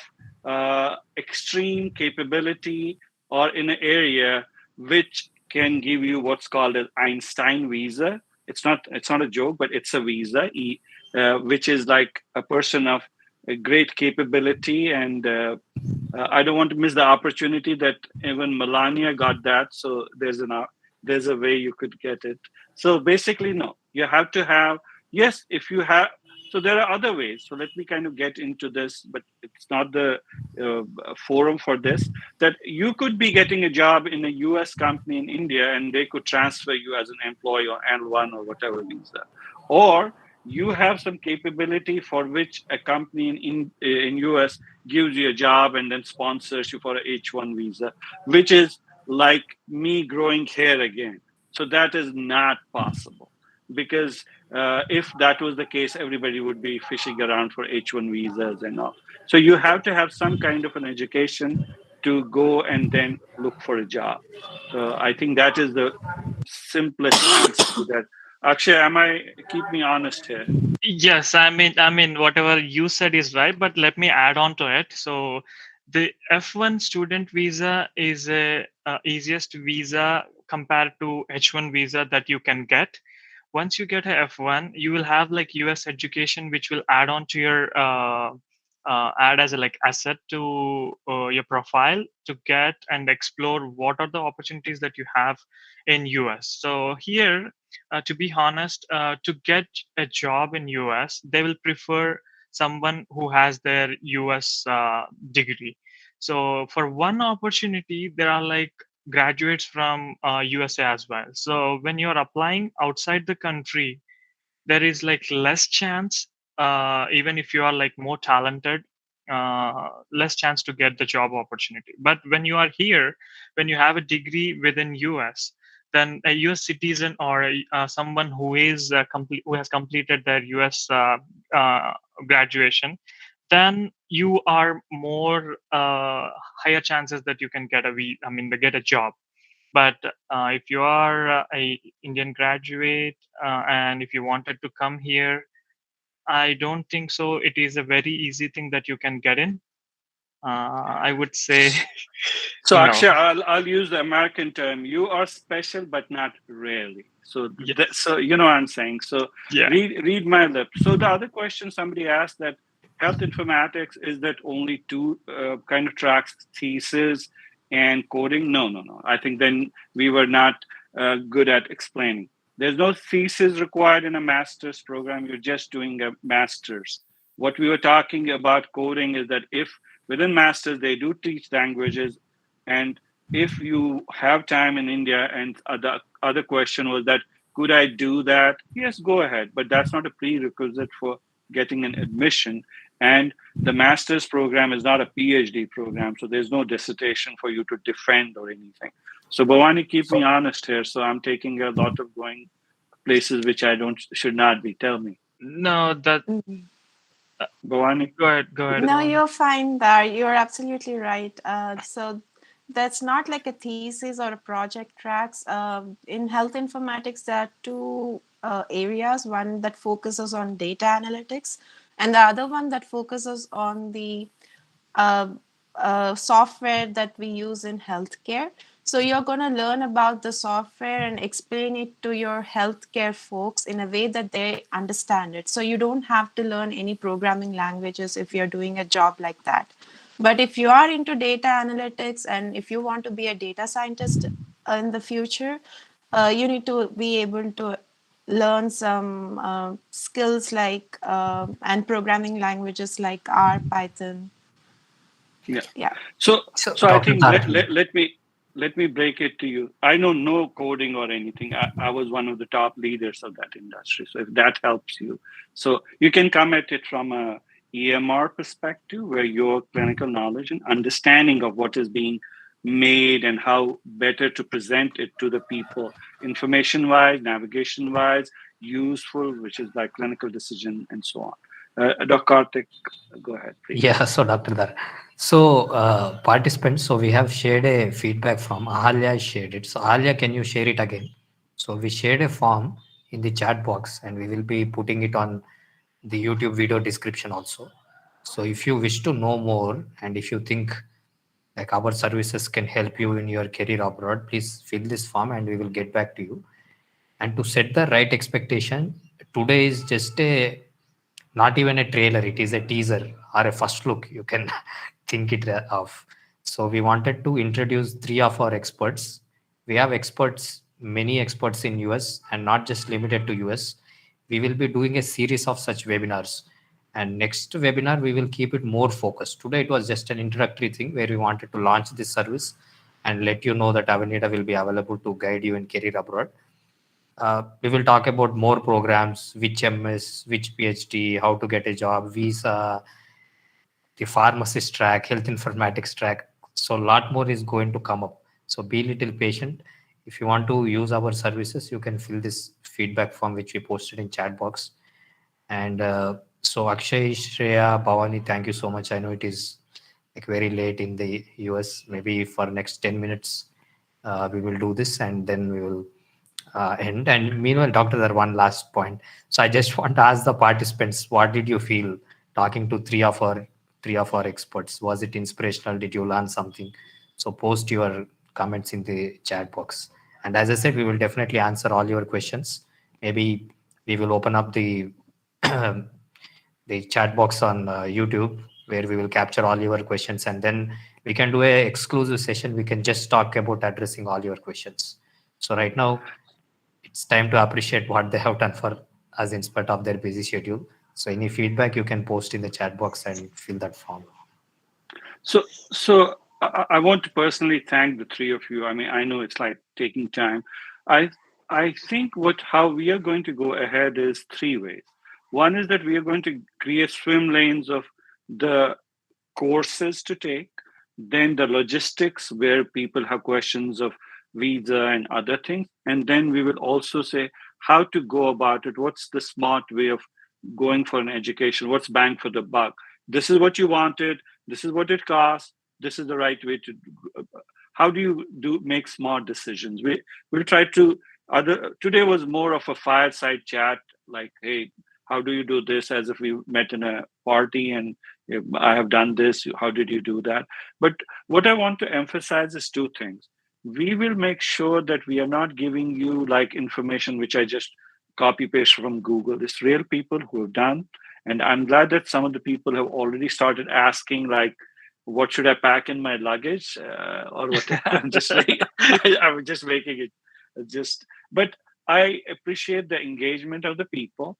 extreme capability or in an area which can give you what's called an Einstein visa. It's not a joke, but it's a visa, which is like a person of a great capability and. I don't want to miss the opportunity that even Melania got that. So there's a way you could get it. So basically, no, you have to have, yes, if you have, so there are other ways. So let me kind of get into this, but it's not the uh, forum for this, that you could be getting a job in a US company in India and they could transfer you as an employee or L1 or whatever visa. Or you have some capability for which a company in US gives you a job and then sponsors you for a H1 visa, which is like me growing hair again. So that is not possible because if that was the case, everybody would be fishing around for H1 visas and all. So you have to have some kind of an education to go and then look for a job. So I think that is the simplest answer to that. Akshay, keep me honest here? yes. I mean, whatever you said is right, but let me add on to it. So the F1 student visa is a easiest visa compared to H1 visa that you can get. Once you get a F1, you will have like US education, which will add on to your add as a like asset to your profile to get and explore what are the opportunities that you have in US. So here, to be honest, to get a job in US, they will prefer someone who has their US degree. So for one opportunity, there are like graduates from USA as well. So when you're applying outside the country, there is like less chance, even if you are like more talented, less chance to get the job opportunity. But when you are here, when you have a degree within US, then a US citizen or someone who is who has completed their US graduation, then you are more higher chances that you can get get a job. But if you are a Indian graduate and if you wanted to come here, I don't think so. It is a very easy thing that you can get in. I would say So no. Akshay, I'll use the American term. You are special, but not rarely. So Yeah. so you know what I'm saying. So Yeah. read my lips. So the other question somebody asked, that health informatics, is that only two kind of tracks, thesis and coding? No, no, no. I think then we were not good at explaining. There's no thesis required in a master's program. You're just doing a master's. What we were talking about coding is that if within masters they do teach languages, and if you have time in India, and the other question was that, could I do that? Yes, go ahead. But that's not a prerequisite for getting an admission. And the master's program is not a PhD program. So there's no dissertation for you to defend or anything. So Bhavani, keep me honest here. So I'm taking a lot of going places which I should not be. Tell me. No, that Mhm. Bhavani? go ahead. Go ahead. No, Bhavani. you're fine there. You're absolutely right. So that's not like a thesis or a project tracks. In health informatics, there are two areas, one that focuses on data analytics, and the other one that focuses on the uh, software that we use in healthcare. So you're going to learn about the software and explain it to your healthcare folks in a way that they understand it. So you don't have to learn any programming languages if you're doing a job like that. But if you are into data analytics and if you want to be a data scientist in the future, you need to be able to learn some skills like and programming languages like R, Python. Yeah. Yeah. So So, I Dr. think Tar, let me break it to you. I know no coding or anything. I was one of the top leaders of that industry. So if that helps you, so you can come at it from a EMR perspective, where your clinical knowledge and understanding of what is being made and how better to present it to the people, information wise, navigation wise, useful, which is like clinical decision and so on. Dr. Karthik, go ahead, please. yeah, so Dr. Dar. So, participants, so we have shared a feedback from Ahalya shared it. So, Ahalya, can you share it again? So, we shared a form in the chat box and we will be putting it on the YouTube video description also. So, if you wish to know more and if you think like our services can help you in your career abroad, please fill this form and we will get back to you. And to set the right expectation, today is just a not even a trailer, it is a teaser or a first look, you can think it of. So we wanted to introduce three of our experts. We have experts, many experts in US and not just limited to US. We will be doing a series of such webinars, and next webinar we will keep it more focused. Today it was just an introductory thing where we wanted to launch this service and let you know that Avenida will be available to guide you in career abroad. We will talk about more programs, which MS, which PhD, how to get a job, visa, the pharmacist track, health informatics track. So a lot more is going to come up. So be little patient. If you want to use our services, you can fill this feedback form which we posted in chat box. And so Akshay, Shreya, Bhavani, thank you so much. I know it is like very late in the US. Maybe for next 10 minutes, we will do this and then we will end. And meanwhile, Dr. There one last point. So I just want to ask the participants, what did you feel talking to three of our experts? Was it inspirational? Did you learn something? So post your comments in the chat box. And as I said, we will definitely answer all your questions. Maybe we will open up the the chat box on YouTube where we will capture all your questions, and then we can do a exclusive session. We can just talk about addressing all your questions. So right now, it's time to appreciate what they have done for us in spite of their busy schedule. So any feedback you can post in the chat box and fill that form. So I want to personally thank the three of you. I mean, I know it's like taking time. I think how we are going to go ahead is three ways. One is that we are going to create swim lanes of the courses to take, then the logistics where people have questions of visa and other things, and then we will also say how to go about it. What's the smart way of going for an education? What's bang for the buck? This is what you wanted. This is what it costs. This is the right way to. How do you make smart decisions? We'll try to. Today was more of a fireside chat, like, hey, how do you do this? As if we met in a party and I have done this. How did you do that? But what I want to emphasize is two things. We will make sure that we are not giving you like information which I just copy paste from Google. It's real people who have done. And I'm glad that some of the people have already started asking, like, what should I pack in my luggage or what? I'm just making it just. But I appreciate the engagement of the people.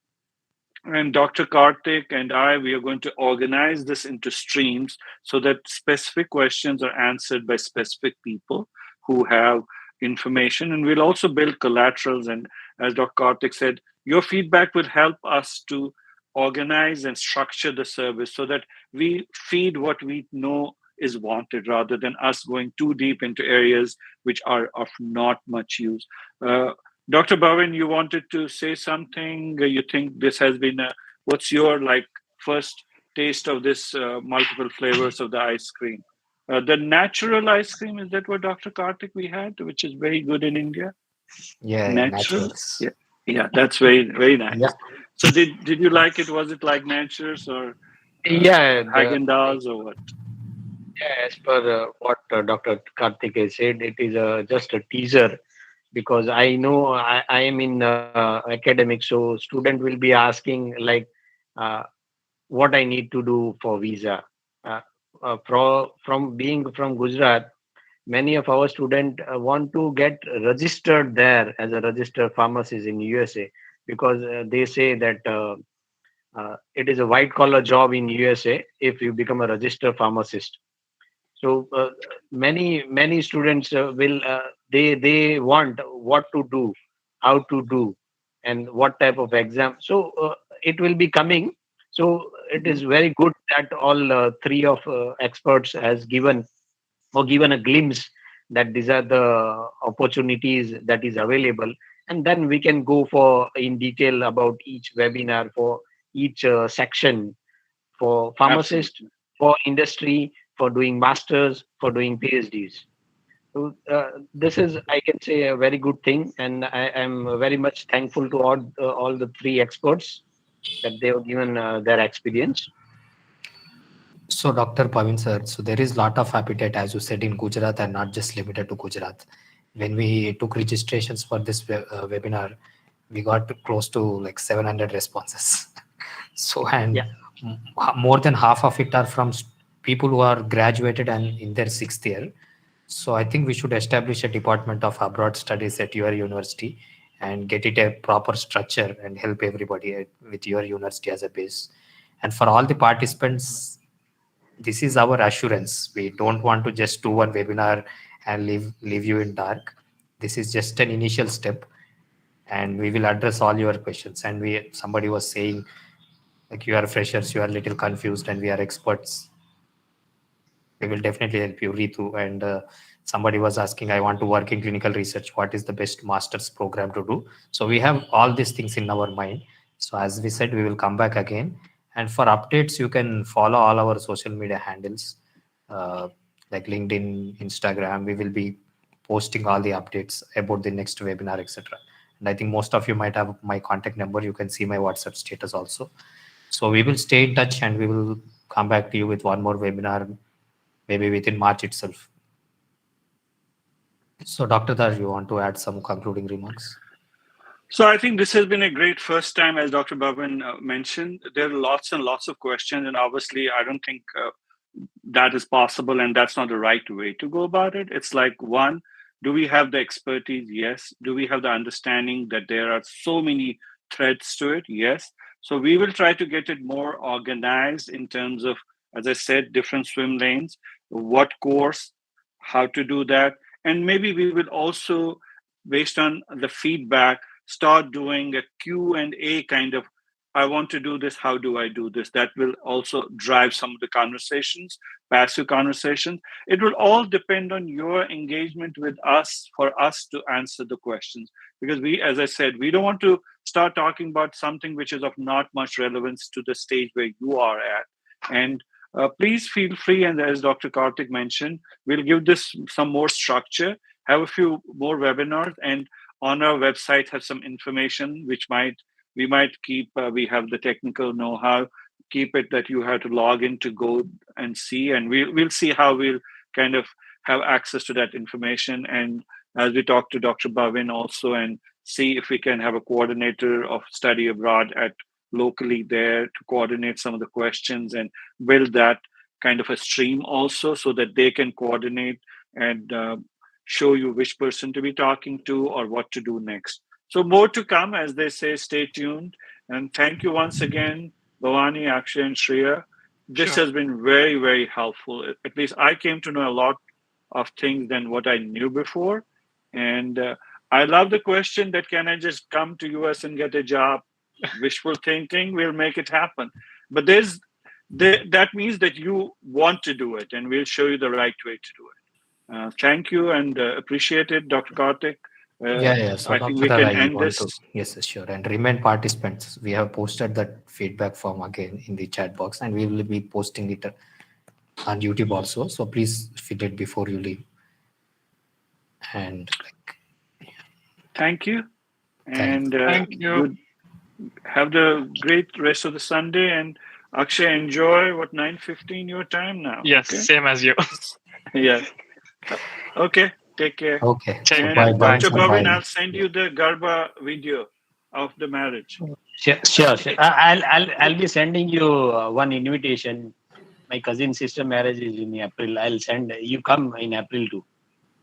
And Dr. Karthik and we are going to organize this into streams so that specific questions are answered by specific people who have information. And we'll also build collaterals. And as Dr. Karthik said, your feedback will help us to organize and structure the service so that we feed what we know is wanted rather than us going too deep into areas which are of not much use. Dr. Bavin, you wanted to say something. You think this has been what's your like first taste of this multiple flavors of the ice cream? The natural ice cream, is that what Dr. Karthik we had, which is very good in India? Yeah, Natural. naturals. Yeah, that's very, very nice. Yeah. So did you like it? Was it like Naturals or Yeah, Haagen-Dazs or what? yeah, as per what Dr. Karthik has said, it is just a teaser, because I know I am in academics, so student will be asking like uh, what I need to do for visa. From being from Gujarat, many of our students want to get registered there as a registered pharmacist in USA, because they say that it is a white collar job in USA if you become a registered pharmacist. So many students will they want what to do, how to do, and what type of exam. So it will be coming. So it is very good that all three of experts has given a glimpse that these are the opportunities that is available, and then we can go for in detail about each webinar for each section, for pharmacists, Absolutely. for industry, for doing masters, for doing PhDs. So this is, I can say, a very good thing, and I am very much thankful to all the three experts that they have given their experience. So, Dr. Pavin sir, so there is lot of appetite, as you said, in Gujarat and not just limited to Gujarat. When we took registrations for this webinar, we got close to like 700 responses. So, and Yeah, more than half of it are from people who are graduated and in their sixth year. So, I think we should establish a department of abroad studies at your university and get it a proper structure and help everybody with your university as a base. And for all the participants, this is our assurance. We don't want to just do one webinar and leave you in dark. This is just an initial step, and we will address all your questions. And we somebody was saying like you are freshers, you are a little confused, and we are experts. We will definitely help you, Ritu. And somebody was asking, I want to work in clinical research. What is the best master's program to do? So we have all these things in our mind. So as we said, we will come back again. And for updates, you can follow all our social media handles uh, like LinkedIn, Instagram. We will be posting all the updates about the next webinar, etc. And I think most of you might have my contact number. You can see my WhatsApp status also. So we will stay in touch and we will come back to you with one more webinar maybe within March itself. So, Dr. Dar, you want to add some concluding remarks? So I think this has been a great first time, as Dr. Bavin mentioned. There are lots and lots of questions, and obviously, I don't think that is possible, and that's not the right way to go about it. It's like, one, do we have the expertise? Yes. Do we have the understanding that there are so many threads to it? Yes. So we will try to get it more organized in terms of, as I said, different swim lanes, what course, how to do that, and maybe we will also, based on the feedback, start doing a Q&A kind of, I want to do this, how do I do this? That will also drive some of the conversations, passive conversations. It will all depend on your engagement with us for us to answer the questions. Because we, as I said, we don't want to start talking about something which is of not much relevance to the stage where you are at. And please feel free, and as Dr. Karthik mentioned, we'll give this some more structure, have a few more webinars, and on our website have some information which we might keep. We have the technical know-how. Keep it that you have to log in to go and see, and we'll see how we'll kind of have access to that information. And as we talk to Dr. Bavin also, and see if we can have a coordinator of study abroad at locally there to coordinate some of the questions and build that kind of a stream also, so that they can coordinate and show you which person to be talking to or what to do next. So more to come, as they say. Stay tuned. And thank you once again, Bhavani, Akshay, and Shreya. This Sure. has been very, very helpful. At least I came to know a lot of things than what I knew before. And I love the question that, can I just come to US and get a job? Wishful thinking, we'll make it happen. But that means that you want to do it, and we'll show you the right way to do it. Thank you, and appreciate it, Dr. Karthik. Yeah. So, I think Dr. we Dar, can I end want this. to, yes, sure. And remind participants, we have posted that feedback form again in the chat box, and we will be posting it on YouTube also. So, please fill it before you leave. And like, Thank you, thank and Thank you. good. Have the great rest of the Sunday, and Akshay, enjoy what 9:15 your time now. Yes, Okay. same as you. Yes. Okay, take care. Okay. Take And care. Bye, bye, Bye. Dr. sir. Bavin, Bye. I'll send you the Garba video of the marriage. Sure. I'll be sending you one invitation. My cousin sister marriage is in April. I'll send you. Come in April too.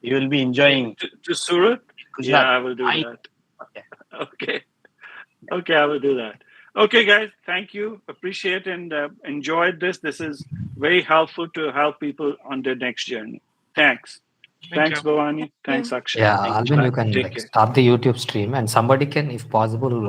You will be enjoying To Surat? Yeah, Gujarat. I will do I- that. Okay. Okay. Okay, I will do that. Okay, guys, thank you. Appreciate and enjoyed this. This is very helpful to help people on their next journey. Thanks. Thank Thanks, you. Bhavani. Thank Thanks, you. Akshay. Yeah, Thank you. Alvin, Bye. you can Take like care. start the YouTube stream, and somebody can, if possible,